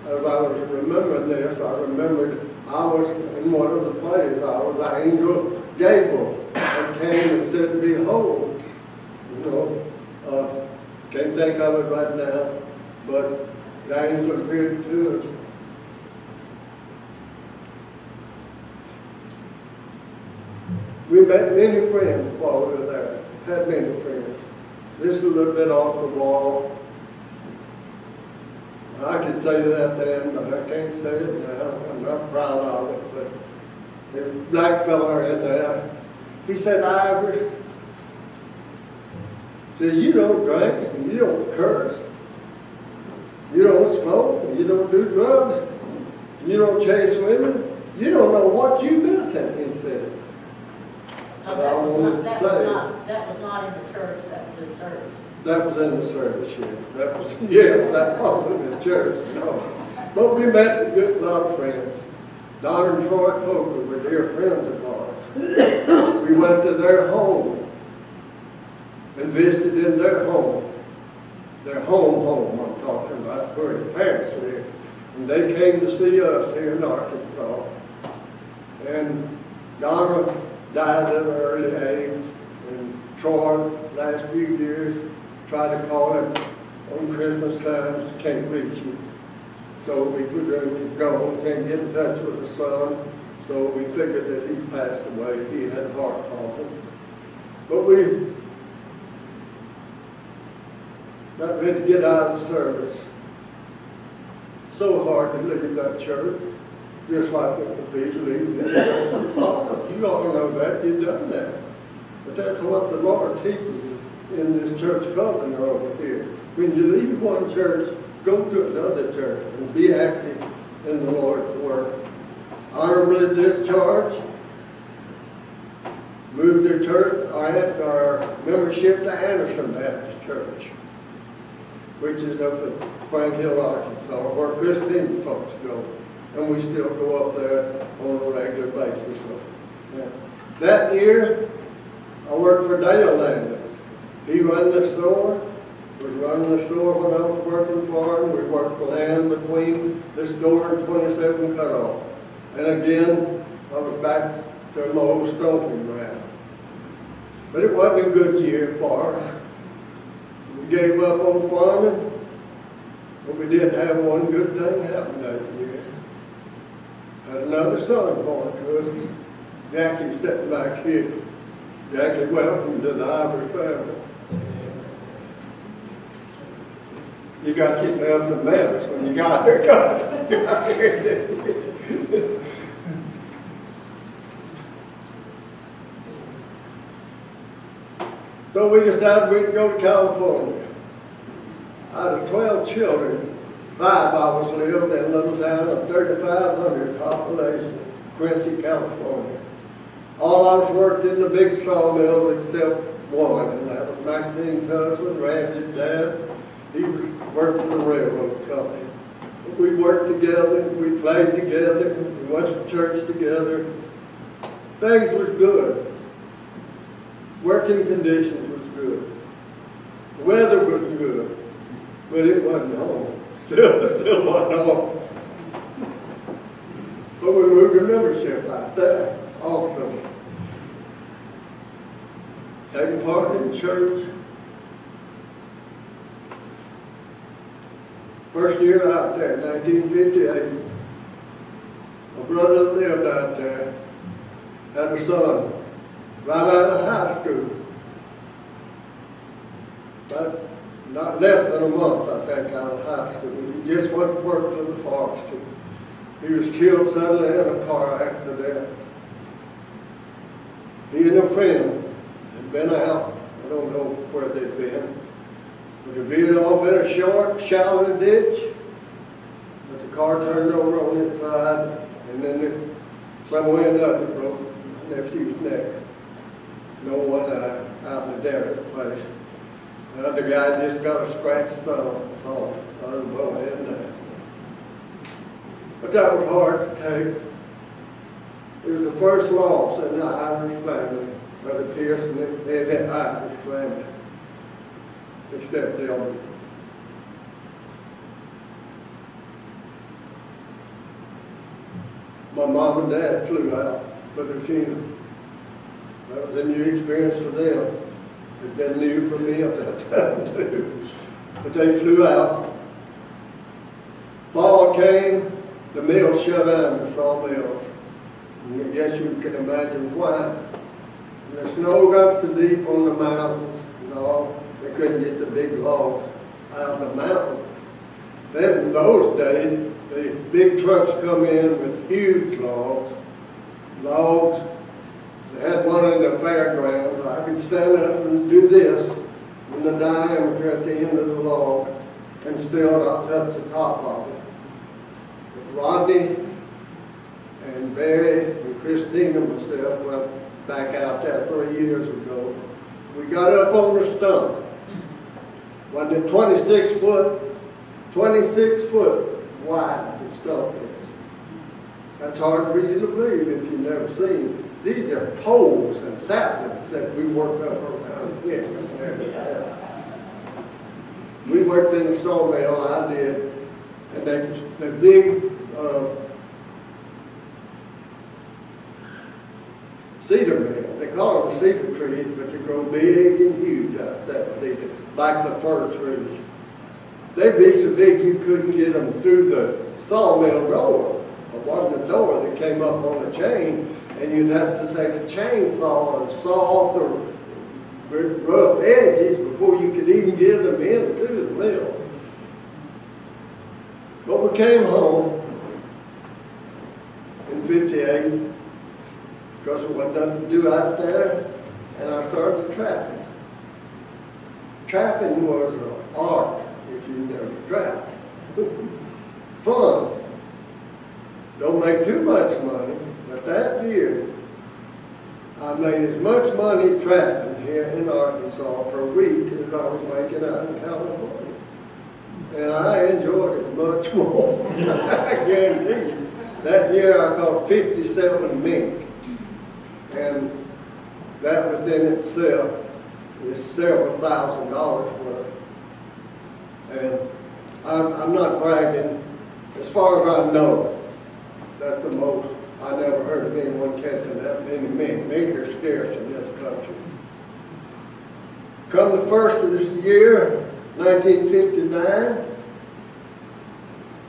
As I was remembering this, I remembered I was in one of the plays. I was the angel Gabriel that came and said, "Behold," you know, can't think of it right now, but the angel appeared to us. We met many friends while we were there. Had many friends. This is a little bit off the wall. I could say that then, but I can't say it now. I'm not proud of it, but there's a black fella in there. He said, "Ivers, said, you don't drink, and you don't curse, you don't smoke, and you don't do drugs, and you don't chase women. You don't know what you're missing," he said. No, that was not in the church, that was in service. That was in the service, yes. That wasn't in the church, no. But we met a good lot of friends. Don and Troy Coker were dear friends of ours. We went to their home and visited in their home. Their home I'm talking about, where their parents lived. And they came to see us here in Arkansas. And Donna died at an early age, and Troy, last few years, tried to call him on Christmas times, can't reach him. So we presume he's gone, can't get in touch with the son, so we figured that he passed away. He had a heart problem. But we got ready to get out of the service. So hard to leave that church, just like it would be to leave this church. You all know that, you've done that. But that's what the Lord teaches in this church covenant over here. When you leave one church, go to another church and be active in the Lord's work. Honorably discharged, moved their church, our membership to Anderson Baptist Church, which is up in Spring Hill, Arkansas, where Christian folks go. And we still go up there on a regular basis. That year, I worked for Dale Landis. He ran the store, was running the store when I was working for him. We worked the land between the store and 27 Cutoff. And again, I was back to my old stomping ground. But it wasn't a good year for us. We gave up on farming, but we did have one good thing happen that year. Had another son born to us. Jackie sitting back here. Jackie, welcome to the Ivers family. You got yourself in a mess when you got here. So we decided we'd go to California. Out of 12 children, 5 of us lived in a little town of 3,500 population, Quincy, California. All of us worked in the big sawmill except one, and that was Maxine's husband, Randy's dad. He worked for the railroad company. We worked together, we played together, we went to church together. Things was good. Working conditions was good. The weather was good, but it wasn't home. Still wasn't home. But we moved a membership out there also. Taking part in church. First year out there, 1958, my brother lived out there, had a son, right out of high school. But not less than a month, I think, out of high school. He just went to work for the forester. He was killed suddenly in a car accident. He and a friend had been out. I don't know where they'd been. They veered off in a short, shallow ditch, but the car turned over on its side, and then somewhere another broke my nephew's neck. No one out in the desert place. The other guy just got a scratched thumb on the other boy in there. But that was hard to take. It was the first loss in the Ivers family, Brother Pearson, the Ivers family. Except the other. My mom and dad flew out for the funeral. That was a new experience for them. It had been new for me at that time too. But they flew out. Fall came, the mill shut down, the sawmill. And I guess you can imagine why. And the snow got so deep on the mountains and all. They couldn't get the big logs out of the mountain. Then in those days, the big trucks come in with huge logs. They had one in the fairgrounds. I could stand up and do this in the diameter at the end of the log and still not touch the top of it. But Rodney and Barry and Christina and myself went back out there 3 years ago. We got up on the stump. When the 26 foot wide the stump is. That's hard for you to believe if you've never seen it. These are poles and saplings that we work up around here. We worked in the sawmill, I did, and the big cedar mill. They call them cedar trees, but they grow big and huge out there, like the fir trees. They'd be so big you couldn't get them through the sawmill door. It wasn't a door that came up on a chain, and you'd have to take a chainsaw and saw off the rough edges before you could even get them into the mill. But we came home in '58 because there wasn't nothing to do out there, and I started trapping. Trapping was an art if you never trapped. Fun. Don't make too much money, but that year I made as much money trapping here in Arkansas per week as I was making out in California. And I enjoyed it much more. I guarantee you. That year I caught 57 mink. And that within itself is several $1,000s worth. And I'm not bragging. As far as I know, that's the most I never heard of anyone catching that many mink. Mink are scarce in this country. Come the first of this year, 1959,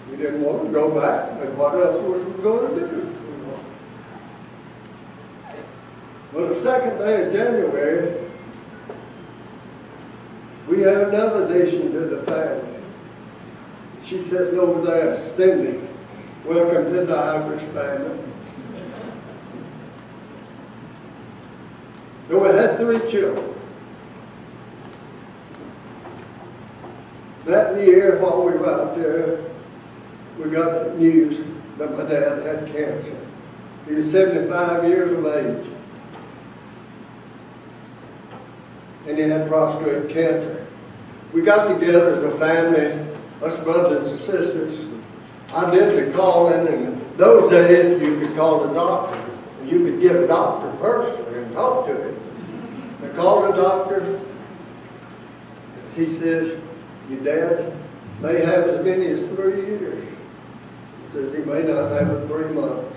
we didn't want to go back, but what else was we going to do? Well, the second day of January, we had another addition to the family. She's sitting over there, Cindy. Welcome to the Ivers family. So we had 3 children. That year, while we were out there, we got the news that my dad had cancer. He was 75 years of age. And he had prostate cancer. We got together as a family, us brothers and sisters. I did the calling, and in those days you could call the doctor. And you could get a doctor personally and talk to him. I called the doctor. He says, your dad may have as many as 3 years. He says he may not have it 3 months.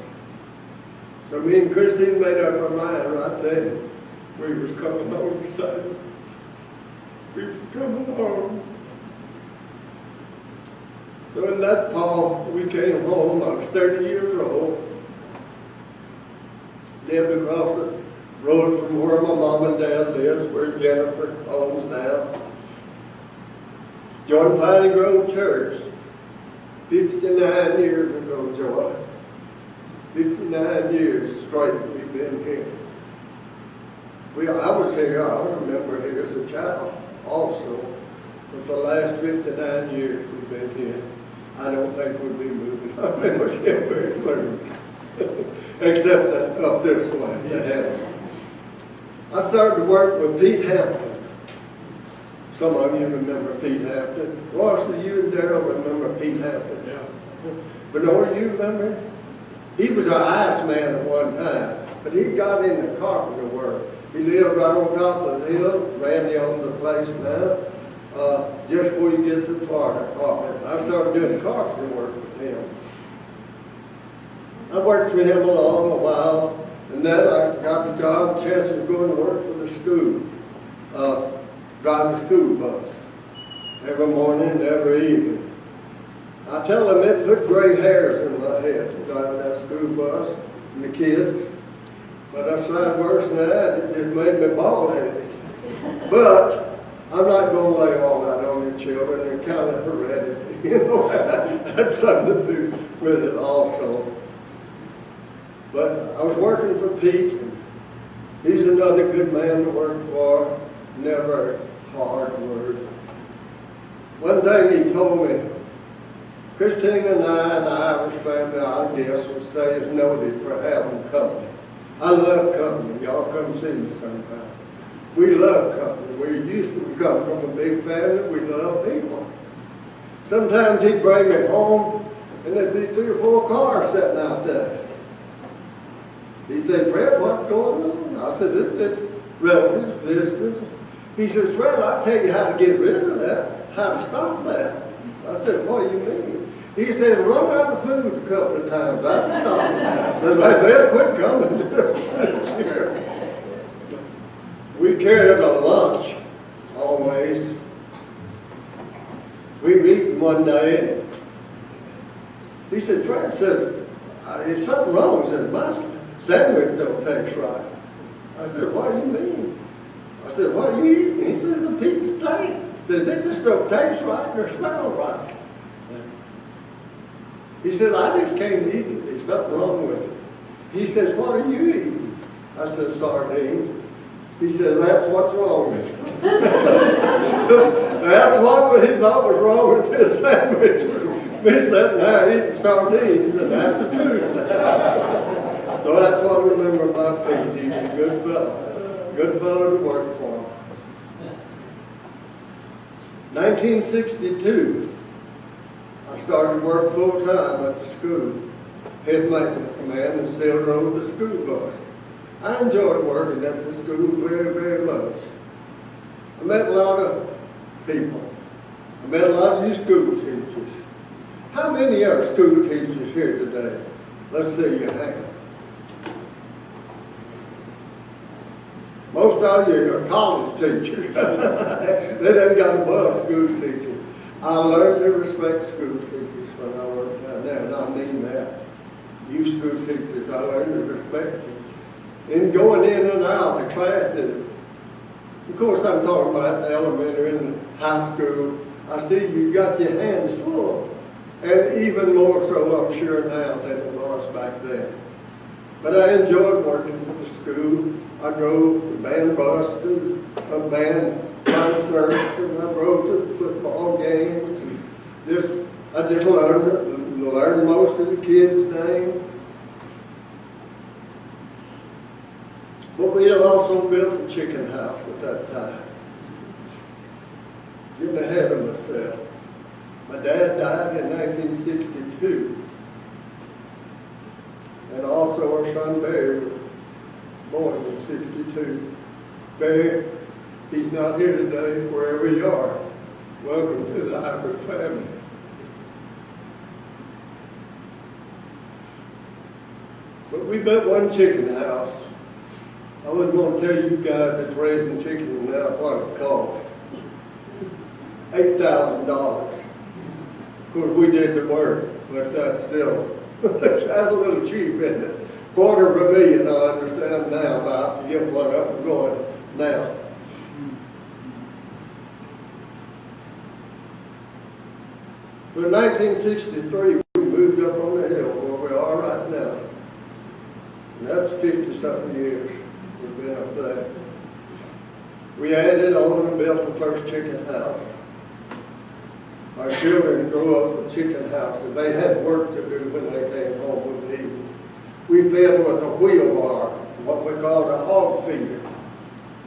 So me and Christine made up our mind right there. We was coming home, son. We was coming home. So in that fall, we came home. I was 30 years old. Lived across the road from where my mom and dad lives, where Jennifer owns now. Joined Piney Grove Church 59 years ago, Joy. 59 years straight we've been here. I was here, I remember here as a child also. But for the last 59 years we've been here. I don't think we'll be moving our membership very soon. Except up this way, to heaven. I started to work with Pete Hampton. Some of you remember Pete Hampton. Ross, you and Darrell remember Pete Hampton. Yeah. Bernard, you remember? He was our ice man at one time, but he got into carpenter work. He lived right on top of the hill. Randy owns the place now. Just before you get to Florida, carpenter. I started doing carpenter work with him. I worked for him along a while, and then I got the job, chance to go and work for the school. Drive the school bus every morning and every evening. I tell them it put gray hairs in my head, driving that school bus and the kids. But I tried worse than that, it just made me bald-headed. But I'm not going to lay all that on your children. They're kind of hereditary, you know. That's something to do with it also. But I was working for Pete. He's another good man to work for. Never a hard word. One thing he told me, Christine and I and the Ivers family, I guess, would say is noted for having company. I love company. Y'all come see me sometime. We love company. We come from a big family. We love people. Sometimes he'd bring me home, and there'd be 3 or 4 cars sitting out there. He said, Fred, what's going on? I said, this relatives, visitors. He said, Fred, I'll tell you how to get rid of that, how to stop that. I said, what do you mean? He said, run out of food a couple of times. I can stop it. I said, they'll quit coming to us. We carried a lunch, always. We were eating one day, and he said, Fred says, there's something wrong. He said, my sandwich don't taste right. I said, what do you mean? I said, what are you eating? He says, a piece of steak. He says, they just don't taste right or smell right. He said, I just can't eat it. There's something wrong with it. He says, what are you eating? I said, sardines. He says, that's what's wrong with it. That's what he thought was wrong with his sandwich. Me sitting there eating sardines, and that's the truth. So that's what I remember about Pete. He was a good fellow. Good fellow to work for. 1962, I started work full-time at the school. Head maintenance man and still drove the school bus. I enjoyed working at the school very, very much. I met a lot of people. I met a lot of you school teachers. How many are school teachers here today? Let's see your hand. Most of you are college teachers. They done got above school teachers. I learned to respect school teachers when I worked down there, and I mean that. You school teachers, I learned to respect you. In going in and out of classes, of course I'm talking about the elementary and the high school, I see you got your hands full. And even more so, I'm sure, now than it was back then. But I enjoyed working for the school. I drove the band bus to a band concerts, and I drove to football games. And I just learned most of the kids' names. But we had also built a chicken house at that time. Getting ahead of myself. My dad died in 1962. And also our son Barry was born in 62. Barry, he's not here today, wherever you are. Welcome to the Ivers family. But we built one chicken house. I wasn't going to tell you guys that's raising chickens now what it cost. $8,000. Of course, we did the work, but that's still, that's a little cheap, isn't it? $250,000, I understand now, about to get one up and going now. So in 1963, we moved up on the hill where we are right now. And that's 50-something years we've been up there. We added on and built the first chicken house. Our children grew up with chicken houses. They had work to do when they came home with me. We fed with a wheel bar, what we called a hog feeder.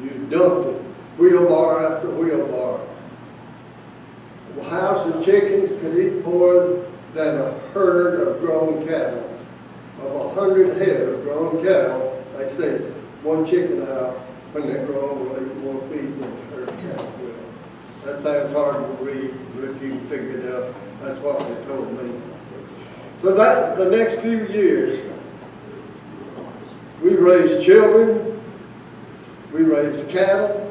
You dumped it, wheel bar after wheel bar. A house of chickens could eat more than a herd of grown cattle. Of 100 head of grown cattle, they say one chicken house, when they grow, will eat more feed than a herd of cattle will. That sounds hard to read, but you can figure it out. That's what they told me. So that, the next few years, we raised children, we raised cattle.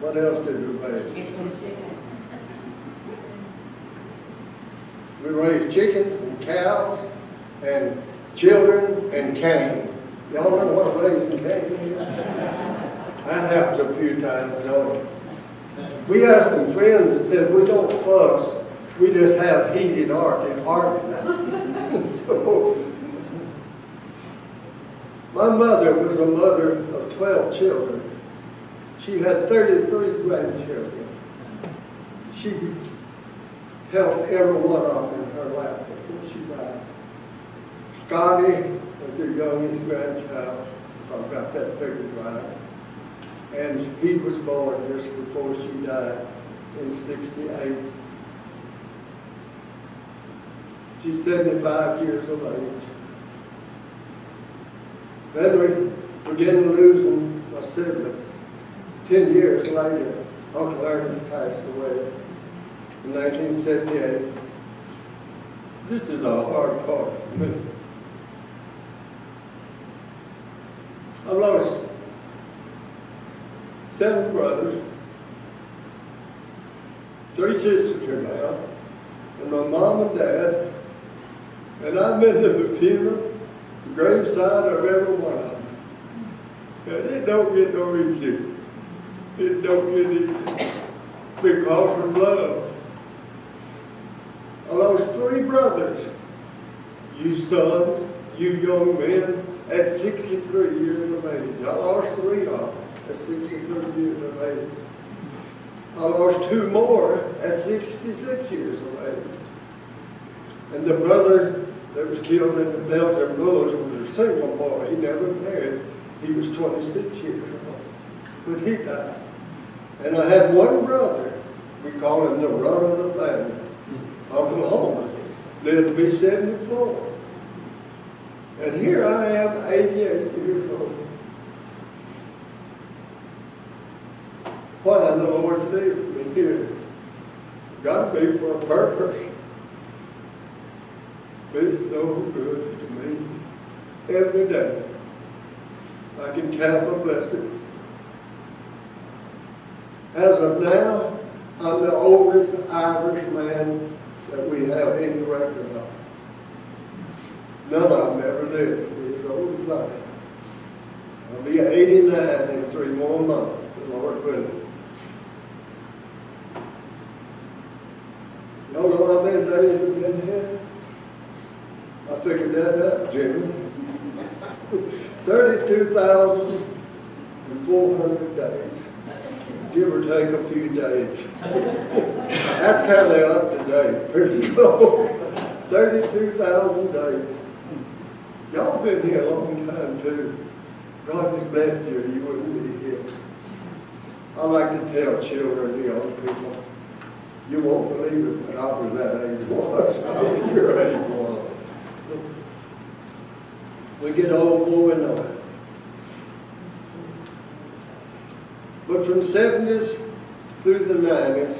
What else did we raise? We raised chickens and cows and children and cane. Y'all know what raising cane is? That happens a few times, don't it? We have some friends that said we don't fuss, we just have heated arguments. So, my mother was a mother of 12 children. She had 33 grandchildren. She held every one of them in her lap before she died. Scotty was her youngest grandchild, if I've got that figured right. And he was born just before she died in 68. She's 75 years of age. Then we began losing a sibling. 10 years later, Uncle Ernest passed away in 1978. This is a hard part for me. I lost 7 brothers, 3 sisters now, and my mom and dad, and I've been to the funeral, the graveside of every one of them. And it don't get no easier. It don't get easier because of love. I lost 3 brothers, you sons, you young men, at 63 years of age. I lost 3 of them at 63 years of age. I lost 2 more at 66 years of age. And the brother that was killed in the Belgian bush was a single boy. He never married. He was 26 years old when he died. And I had one brother, we call him the run of the family, Uncle Homer, lived to be 74. And here I am, 88 years old. What has the Lord did for me here? Got to be for a purpose. Been so good to me every day. I can count my blessings. As of now, I'm the oldest Irish man that we have any record of. None of them ever lived to be as old as I am. I'll be 89 in 3 more months, the Lord willing. Y'all know how many days I've been here? I figured that out, Jimmy. 32,400 days. Give or take a few days. That's kind of up to date, pretty close. 32,000 days. Y'all been here a long time too. God has blessed you, or you wouldn't be here. I like to tell children, young people, you won't believe it, but I was that age once. I was your age once. We get old before we know it. But from 70s through the 90s,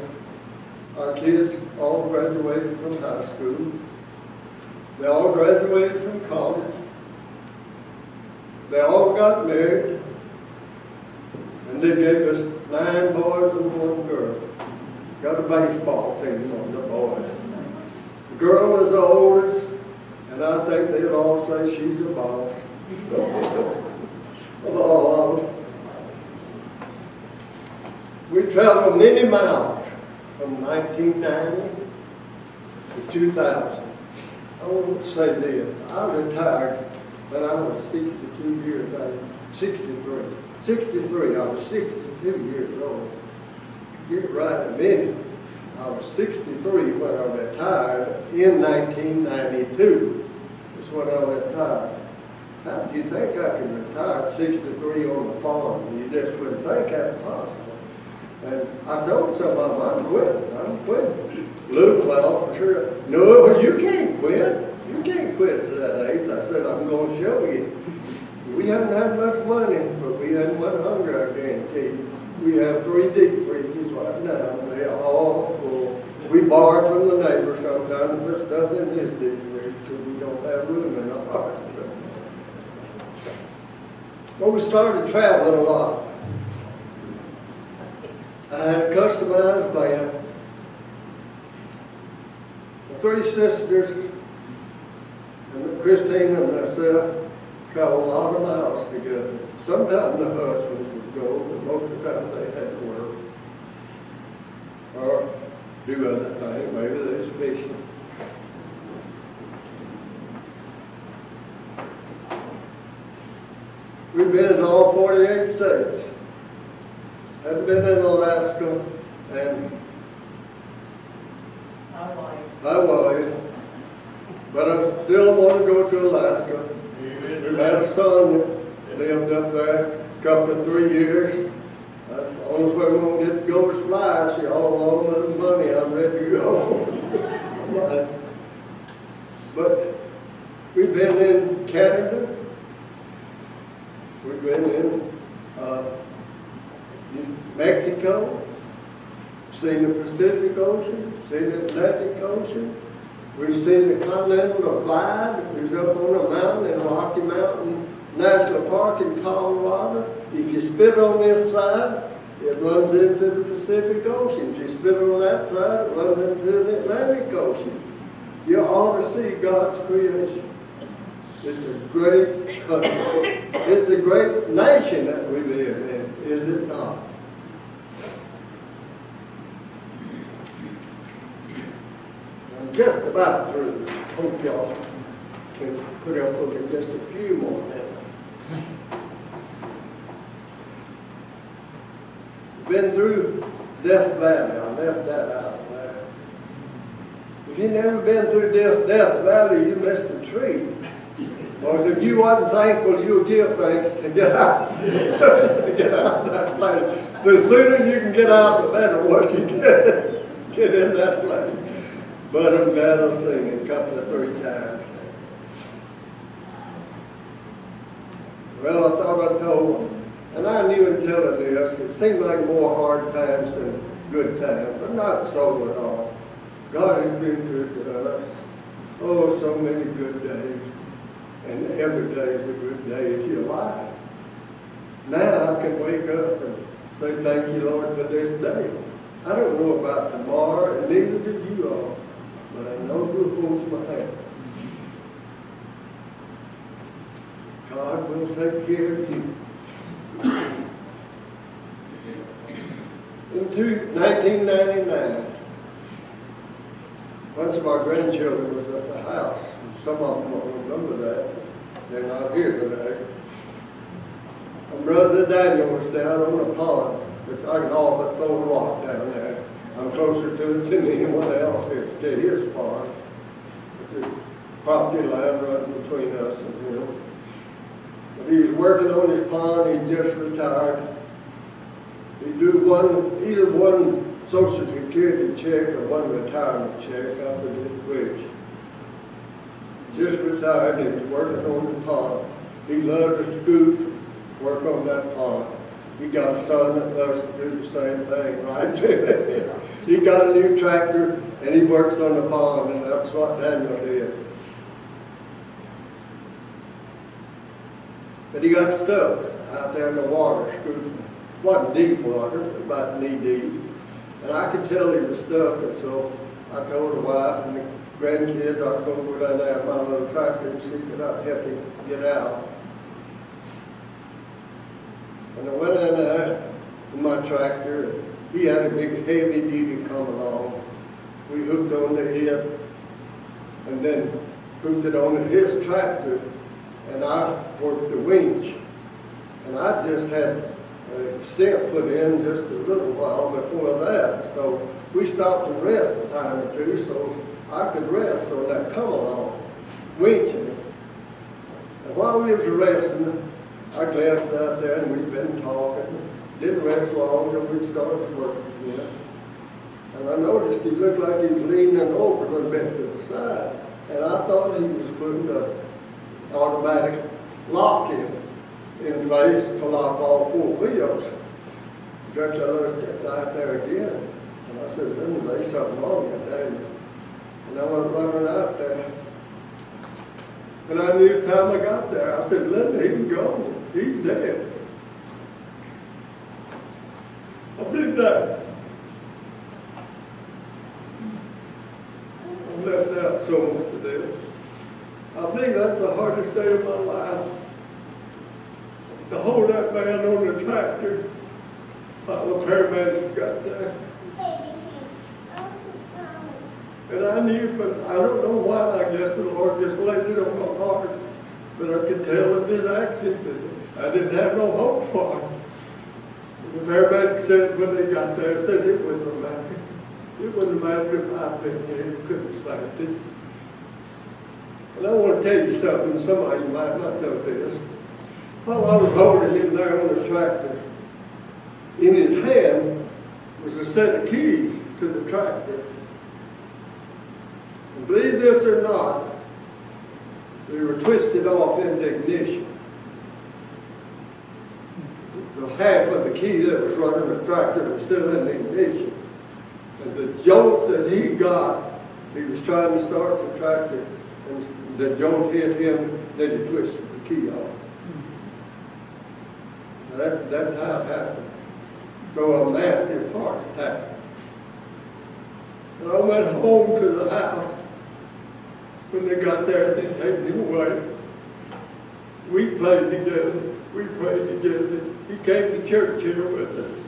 our kids all graduated from high school. They all graduated from college. They all got married. And they gave us 9 boys and 1 girl. Got a baseball team on the boys. The girl is the oldest, and I think they'd all say she's a boss. Of all of them. We traveled many miles from 1990 to 2000. I want to say this. I retired when I was 62 years old. 63. 63. I was 62 years old. Get right a minute. I was 63 when I retired in 1992. That's when I retired. How do you think I could retire at 63 on the farm? You just wouldn't think that's possible. And I told some of them, I'm quitting. Luke, well, for sure. No, you can't quit. You can't quit at that age. I said, I'm going to show you. We haven't had much money, but we haven't much hunger, I guarantee you. We have 3 deep freezers right now. They're all full. We borrow from the neighbors sometimes and put stuff in this deep freezer because we don't have room in our hearts. But we started traveling a lot. I had a customized van. The 3 sisters, and Christine and myself, traveled a lot of miles together. Sometimes the husbands would go, but most of the time they had to work. Or do other things, maybe they was fishing. We've been in all 48 states. I've been in Alaska and Hawaii, but I still want to go to Alaska. We had a son that lived up there a couple of 3 years. That's the only way we're going to get to go is fly. See, all along with the money, I'm ready to go. But we've been in Canada. We've been in Mexico, seen the Pacific Ocean, seen the Atlantic Ocean. We've seen the Continental Divide. We was up on a mountain in Rocky Mountain National Park in Colorado. If you spit on this side, it runs into the Pacific Ocean. If you spit on that side, it runs into the Atlantic Ocean. You ought to see God's creation. It's a great country. It's a great nation that we live in, is it not? I'm just about through. Hope y'all can put up with me just a few more minutes. Been through Death Valley. I left that out there. If you've never been through Death Valley, you missed a treat. Because if you wasn't thankful, you'll give thanks to get out, to get out of that place. The sooner you can get out, the better once you get in that place. But I'm glad I'll sing it a couple of 3 times. Well, I thought I told them, and I knew in telling this, it seemed like more hard times than good times, but not so at all. God has been good to us. Oh, so many good days. And every day is a good day if you're alive. Now I can wake up and say, thank you, Lord, for this day. I don't know about tomorrow, and neither do you all, but I know who holds my hand. God will take care of you. In 1999, once of our grandchildren was at the house, and some of them won't remember that. They're not here today. And Brother Daniel was down on the pond, which I can all but throw a rock down there. I'm closer to it than anyone else. It's to his pond. It's a property line running between us and him. But he was working on his pond. He just retired. He'd do either one Social Security check or one retirement check. I forget which. Just retired. He was working on the pond. He loved to scoop, work on that pond. He got a son that loves to do the same thing, right? He got a new tractor and he works on the pond, and that's what Daniel did. But he got stuck out there in the water scooping. It wasn't deep water, about knee deep. And I could tell he was stuck, and so I told the wife and the grandkids I was going to go down there and my little tractor and see could I help him get out. And I went in there in my tractor, and he had a big heavy duty come along. We hooked on the hip and then hooked it on his tractor, and I worked the winch. And I just had a stent put in just a little while before that. So we stopped to rest a time or two so I could rest on that come along, winching it. And while we was resting, I glanced out there and we'd been talking. Didn't rest long till we started working again. And I noticed he looked like he was leaning over a little bit to the side. And I thought he was putting an automatic lock in place to lock all four wheels. Just I looked at right there again. And I said, there's something wrong with that. And I went running out there. And I knew the time I got there, I said, Linda, he's gone. He's dead. I did that. I left out so much of this. I think that's the hardest day of my life. To hold that man on the tractor while the paramedics got there. And I knew, but I don't know why, I guess the Lord just laid it on my heart. But I could tell in his action that I didn't have no hope for him. And the paramedics said when they got there, said it wouldn't matter. It wouldn't matter if I'd been there, you couldn't have saved it. And I want to tell you something, some of you might not know this. While I was holding him there on the tractor, in his hand was a set of keys to the tractor. And believe this or not, they were twisted off into ignition. The half of the key that was running the tractor was still in the ignition. And the jolt that he got, he was trying to start the tractor, and the jolt hit him, then he twisted the key off. That's how it happened. So a massive heart attack. And I went home to the house. When they got there, they take him away. We played together. We prayed together. He came to church here with us.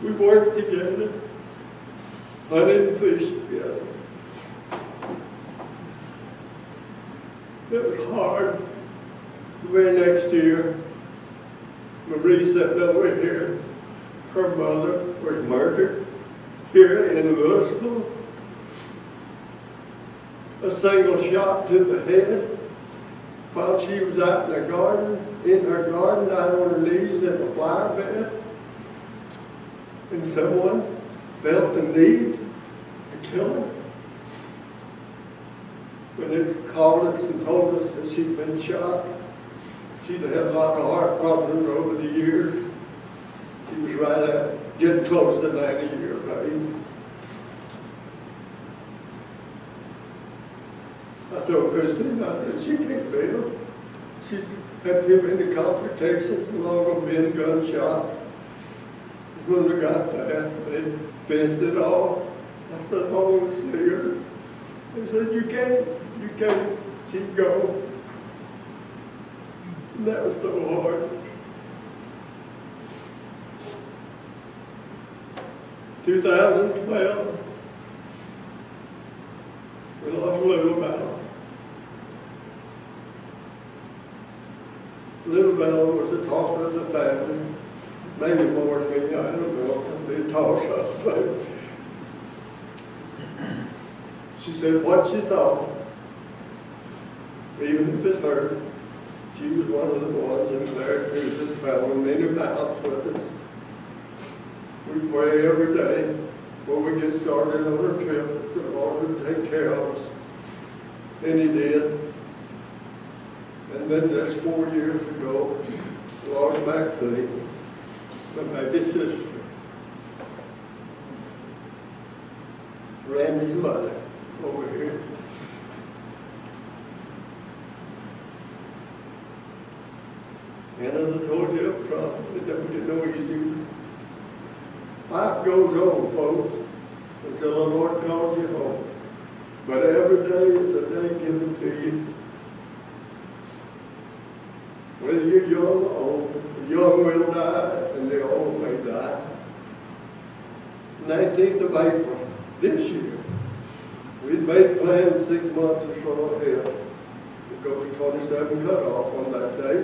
We worked together. Hunted and fished together. It was hard. The very next year, Marie sat over here. Her mother was murdered here in Lewisville. A single shot to the head while she was out in her garden, down on her knees in the flower bed. And someone felt the need to kill her. When they called us and told us that she'd been shot, she'd had a lot of heart problems over the years. She was right at getting close to 90 years of age. I told Christine, I said, she can't live. she's had too many complications along with being gunshot. When we got there, they fenced it off. I said, I want to see her. They said, you can't, she'd go. And that was so hard. 2012, we lost Little Bell. Little Bell was the talk of the family, maybe more than me, I don't know, it'd be a toss-up, but she said what she thought, even if it hurt. She was one of the ones that was there to travel many miles with us. We pray every day before we get started on our trip that the Lord would take care of us. And He did. And then just 4 years ago, we lost Maxine, my baby sister, Randy's mother, over here. And as I told you up front, it don't get no easier. Life goes on, folks, until the Lord calls you home. But every day is the day given to you. Whether you're young or old, the young will die and the old may die. 19th of April this year, we'd made plans 6 months or so ahead to go to 27 cutoff on that day.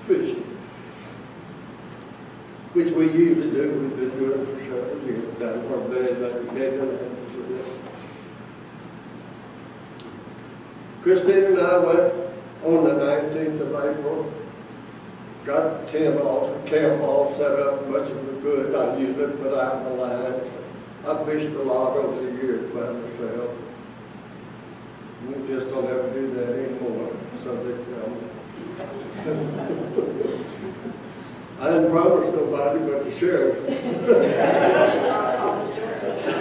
Fishing. Which we usually do. We've been doing for several years down from there. Christine and I went on the 19th of April, got the tent all, the camp all set up much as we could. I used it without the lines. I fished a lot over the years by myself. We just don't ever do that anymore. I didn't promise nobody but the sheriff.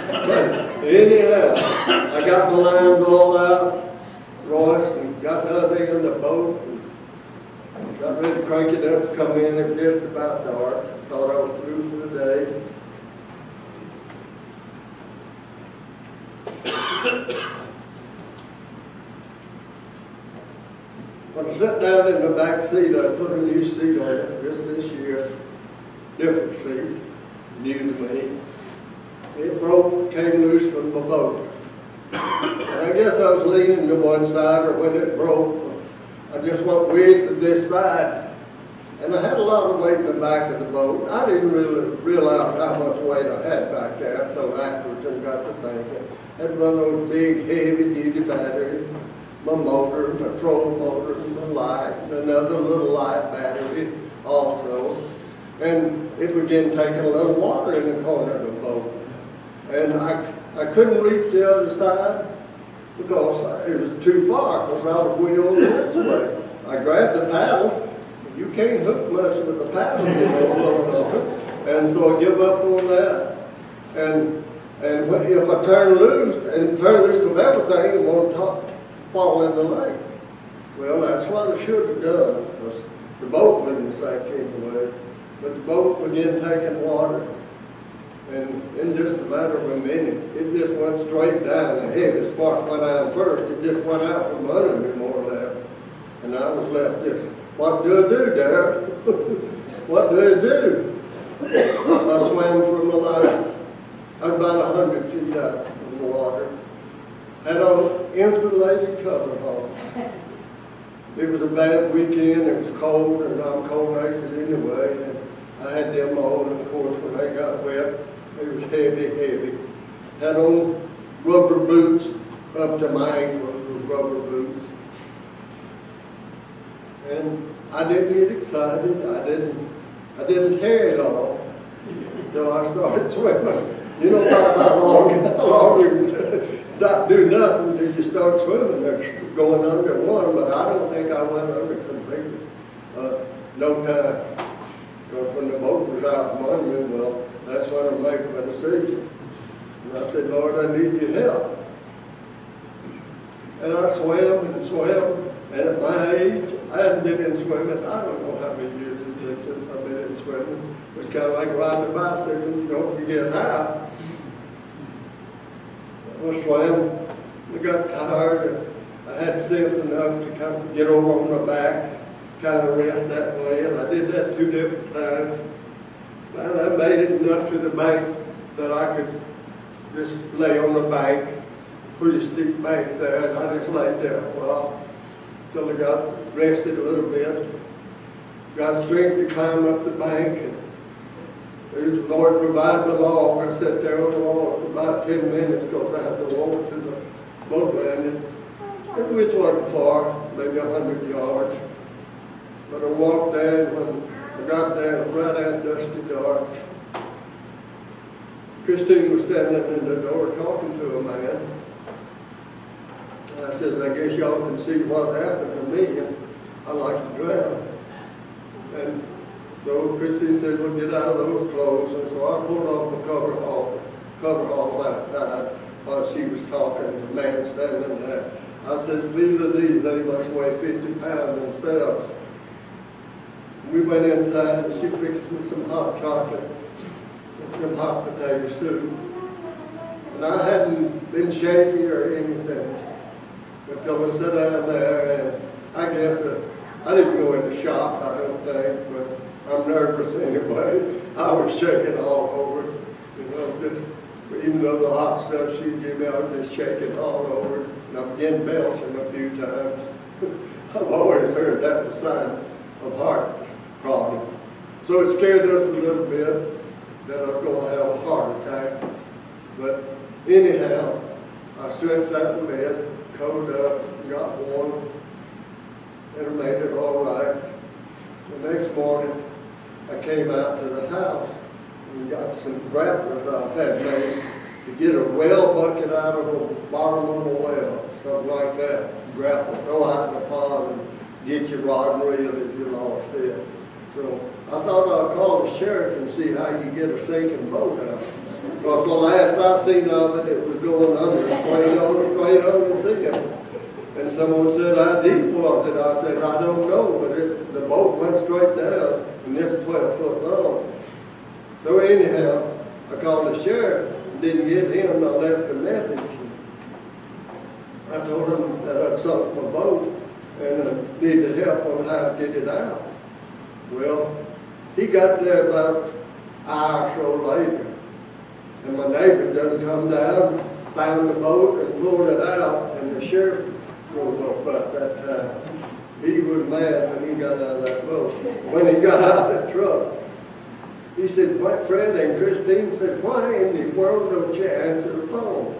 But anyhow, I got the lines all out, Royce, and got the other thing in the boat, and got ready to crank it up to come in. It was just about dark. Thought I was through for the day. When I sat down in the back seat, I put a new seat on it just this year, different seat, new to me. It broke, came loose from the boat. And I guess I was leaning to one side, or when it broke, I just went way to this side. And I had a lot of weight in the back of the boat. I didn't really realize how much weight I had back there until afterwards and got to thinking. I had one of those big, heavy-duty batteries. My motor, my trolling motor, my light, and another little light battery also. And it began taking a little water in the corner of the boat. And I couldn't reach the other side because it was too far, because I was wheeled this way. I grabbed the paddle. You can't hook much with the paddle, you know, and so I give up on that. And if I turn loose from everything, it won't fall in the lake. Well, that's what I should have done, because the boat wouldn't sink anyway. But the boat began taking water, and in just a matter of a minute, it just went straight down. The heaviest part went out first. It just went out from under me, more or less. And I was left just, what do I do, Darren? What do I do? I swam for my life. I was about 100 feet out in the water. Had an insulated cover on. It was a bad weekend. It was cold, and I'm cold-natured anyway. And I had them on, and of course, when they got wet, it was heavy. Had on rubber boots up to my ankles with rubber boots. And I didn't get excited. I didn't tear it off until I started swimming. You know how long you not do nothing until you start swimming. They're going under one, but I don't think I went under completely. No time. Because when the boat was out from under me, well, that's when I made my decision. And I said, Lord, I need your help. And I swam and swam, and at my age, I hadn't been in swimming. I don't know how many years it is since I've been in swimming. It was kind of like riding a bicycle, you don't forget how. I swam, I got tired, and I had sense enough to kind of get over on my back, kind of rest that way, and I did that 2 different times. And I made it enough to the bank that I could just lay on the bank, pretty steep bank there, and I just laid there a while till I got rested a little bit. Got strength to climb up the bank, and the Lord provided the log. I sat there on the log for about 10 minutes because I had to walk to the boat landing, which wasn't far, maybe 100 yards. But I walked there, and when I got there, it was right at dusty dark. Christine was standing in the door talking to a man. And I says, I guess y'all can see what happened to me, and I like to drown. And so Christine said, well, get out of those clothes. And so I pulled off the coveralls outside while she was talking, the man standing there. I said, feel of these, they must weigh 50 pounds themselves. We went inside and she fixed me some hot chocolate and some hot potato soup. And I hadn't been shaky or anything until I sat down there, and I guess I didn't go into shock, I don't think, but I'm nervous anyway. I was shaking all over, you know, just, even though the hot stuff she gave me, I was just shaking all over. And I began belching a few times. I've always heard that was a sign of heart problem. So it scared us a little bit that I was going to have a heart attack. But anyhow, I stretched out in bed, covered up, got warm, and I made it all right. The next morning, I came out to the house and got some grapplers I've had made to get a well bucket out of the bottom of a well, something like that. Grapple, throw out in the pond and get your rod and reel if you lost it. So I thought I'd call the sheriff and see how you get a sinking boat out. Because the last I seen of it, it was going under, straight on the sea. And someone said, how deep was it? I said, I don't know, but the boat went straight down, and this 12 foot long. So anyhow, I called the sheriff, didn't get him, and I left a message. I told him that I'd sunk my boat, and I needed help on how to get it out. Well, he got there about an hour or so later, and my neighbor done come down, found the boat, and pulled it out, and the sheriff drove up about that time. He was mad when he got out of that boat. When he got out of the truck, he said, "What, Fred?" And Christine said, "Why in the world don't you answer the phone?"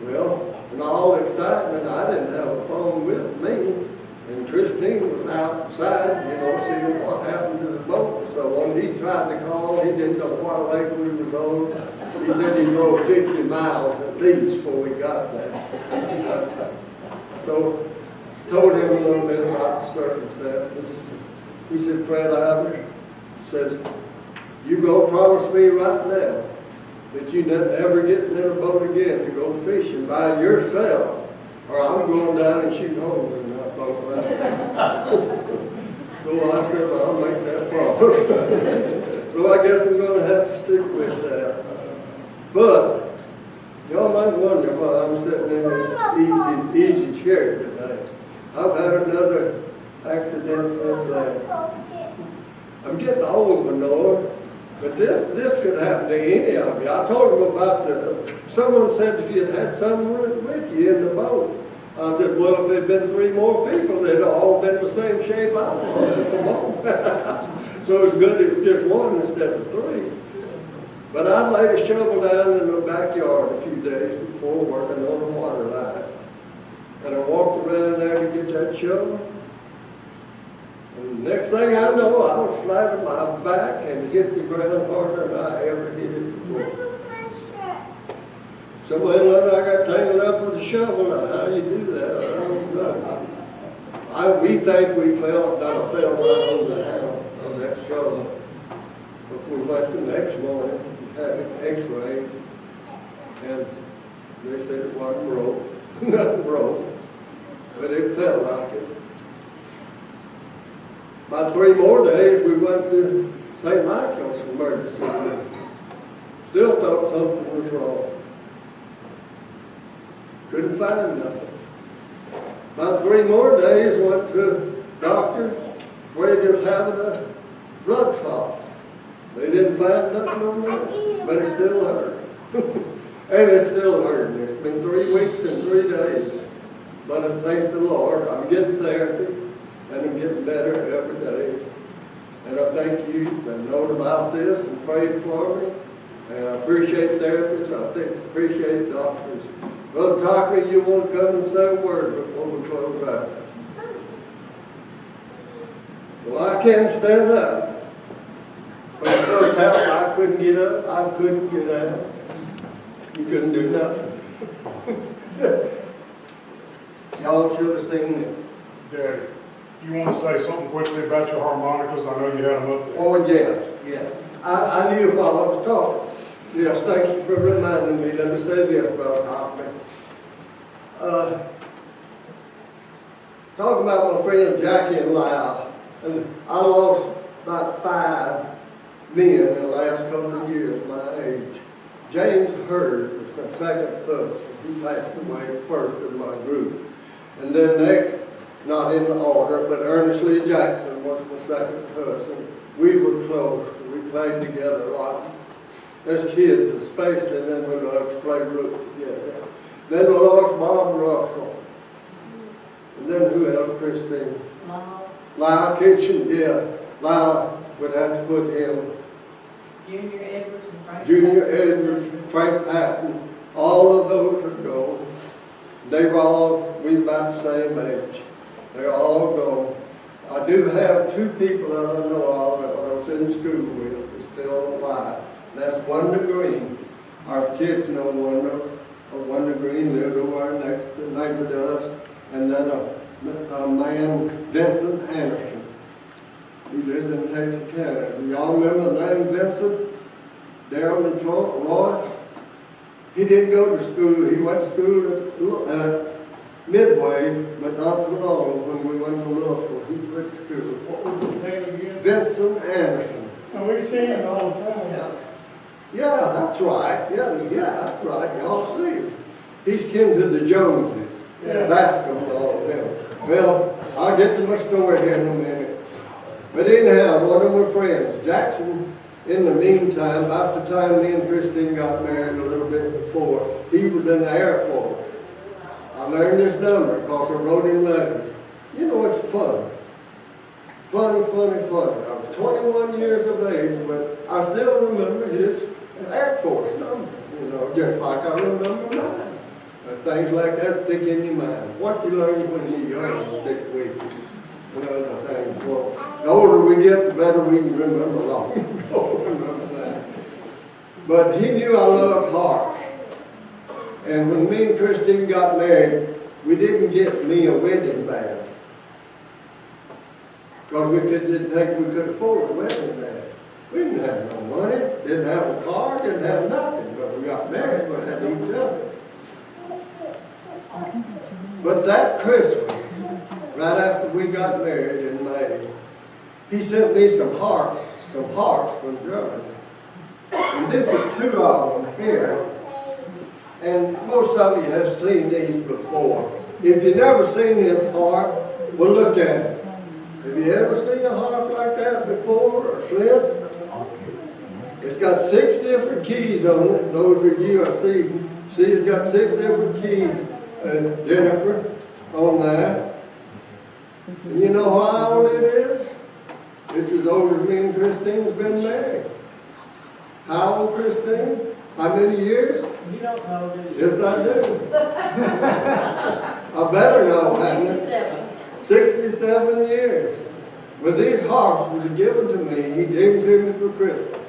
Well, in all excitement, I didn't have a phone with me. And Christine was outside, you know, seeing what happened to the boat. So when he tried to call, he didn't know what lake we was on. He said he drove 50 miles at least before we got there. So told him a little bit about the circumstances. He said, "Fred Ivers," says, "you go promise me right now that you never get in a boat again to go fishing by yourself, or I'm going down and shoot holes in that boat." So I said, "Well, I'll make that promise." So I guess I'm going to have to stick with that. But y'all might wonder why I'm sitting in this easy chair today. I've had another accident since then. I'm getting old, Lenore, but this could happen to any of you. I told them about someone said if you'd had someone with you in the boat. I said, well, if there'd been 3 more people, they'd all been the same shape I was in the boat. So it's good if just one instead of 3. But I laid a shovel down in the backyard a few days before working on a water line. And I walked around there to get that shovel. And the next thing I know, I was flat on my back and hit the ground harder than I ever hit it before. So when I got tangled up with the shovel, now how you do that, I don't know. We think we fell right on the handle of that shovel. But we went the next morning and had an x-ray, and they said it wasn't broke. Nothing broke. but it felt like it. About 3 more days, we went to St. Michael's emergency room. Still thought something was wrong. Couldn't find nothing. About 3 more days, went to a doctor, afraid he was having a blood clot. They didn't find nothing on that, but it still hurt. And it's still hurting. It's been 3 weeks and 3 days. But I thank the Lord, I'm getting therapy, and I'm getting better every day. And I thank you that known about this and prayed for me. And I appreciate therapists, appreciate doctors. Brother Tucker, you want to come and say a word before we close out? Well, I can't stand up. But the first half, I couldn't get up, I couldn't get out. You couldn't do nothing. Y'all should have seen it. Daddy, you want to say something quickly about your harmonicas? I know you had them up there. Oh, yes. I knew while I was talking. Yes, thank you for reminding me. Let me say this, Brother Hoffman. Talking about my friend Jackie and Lyle, and I lost about 5 men in the last couple of years, my age. James Hurd was my second husband. He passed away first in my group. And then next, not in the order, but Ernest Lee Jackson was my second husband. We were close. We played together a lot. As kids, especially, and then we loved to play root together. Then we lost Bob Russell. And then who else, Christine? Lyle Kitchen, yeah. Lyle would have to put him. Junior Edwards and Frank. Junior Edwards, Frank Patton, all of those are gone. We about the same age. They're all gone. I do have 2 people that I know of that I was in school with that's still alive. And that's Wanda Green. Our kids know Wanda. Wanda Green lives over next to neighbor to us. And then a man, Vincent Anderson. He lives in Texarkana. Do y'all remember the name Vincent? Darryl and Lawrence? He didn't go to school. He went to school at Midway, but not for long. When we went to Lewisville, he went to school. What was his name again? Vincent Anderson. Oh, we see him all the time. Yeah, that's right. Yeah, that's right. Y'all see him. He's kin to the Joneses. Yeah. Basketball, them. Well, I'll get to my story here in a minute. But anyhow, one of my friends, Jackson, in the meantime, about the time me and Christine got married a little bit before, he was in the Air Force. I learned his number because I wrote him letters. You know, it's fun. Funny. I was 21 years of age, but I still remember his Air Force number, you know, just like I remember mine. Things like that stick in your mind. What you learn when you're young stick with you. You know, the things. Well, the older we get, the better we can remember long ago. Remember that. But he knew I loved harps. And when me and Christine got married, we didn't get me a wedding band. Because we didn't think we could afford a wedding band. We didn't have no money, didn't have a car, didn't have nothing. But we got married, we had each other. But that Christmas, right after we got married in May, he sent me some harps from Germany. And this is 2 of them here. And most of you have seen these before. If you've never seen this harp, well, look at it. Have you ever seen a harp like that before, or slip? It's got 6 different keys on it. Those of you I see it's got 6 different keys. Jennifer, on that. And you know how old it is? It's as old as me and Christine's been married. How old, Christine? How many years? You don't know, do you? Yes, I do. I better know, hadn't it? 67 years. Well, these harps was given to me. He gave them to me for Christmas.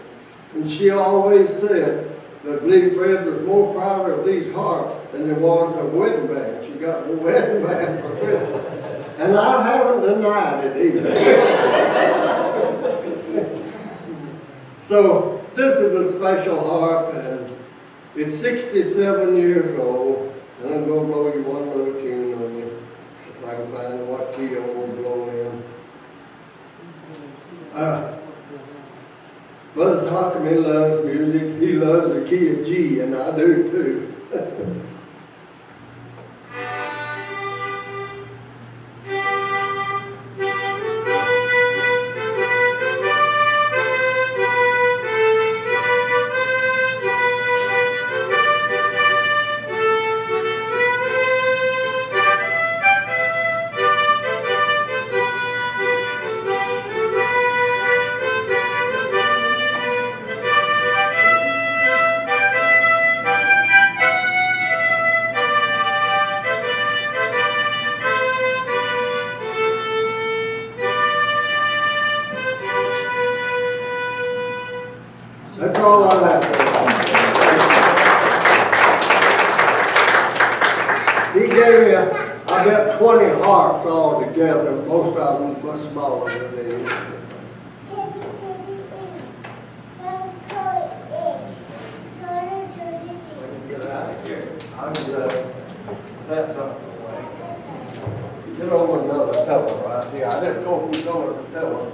And she always said that Lee Fred was more proud of these harps than there was a wedding band. She got the wedding band for Christmas. And I haven't denied it either. So this is a special harp, and it's 67 years old. And I'm going to blow you one little tune on you. key of G, and I do too. That's all I have. He gave me, I bet 20 harps all together, most of them much smaller than these. Get out of here. I was, that's something away. Get over another pillow right here. I just told you somewhere to tell her.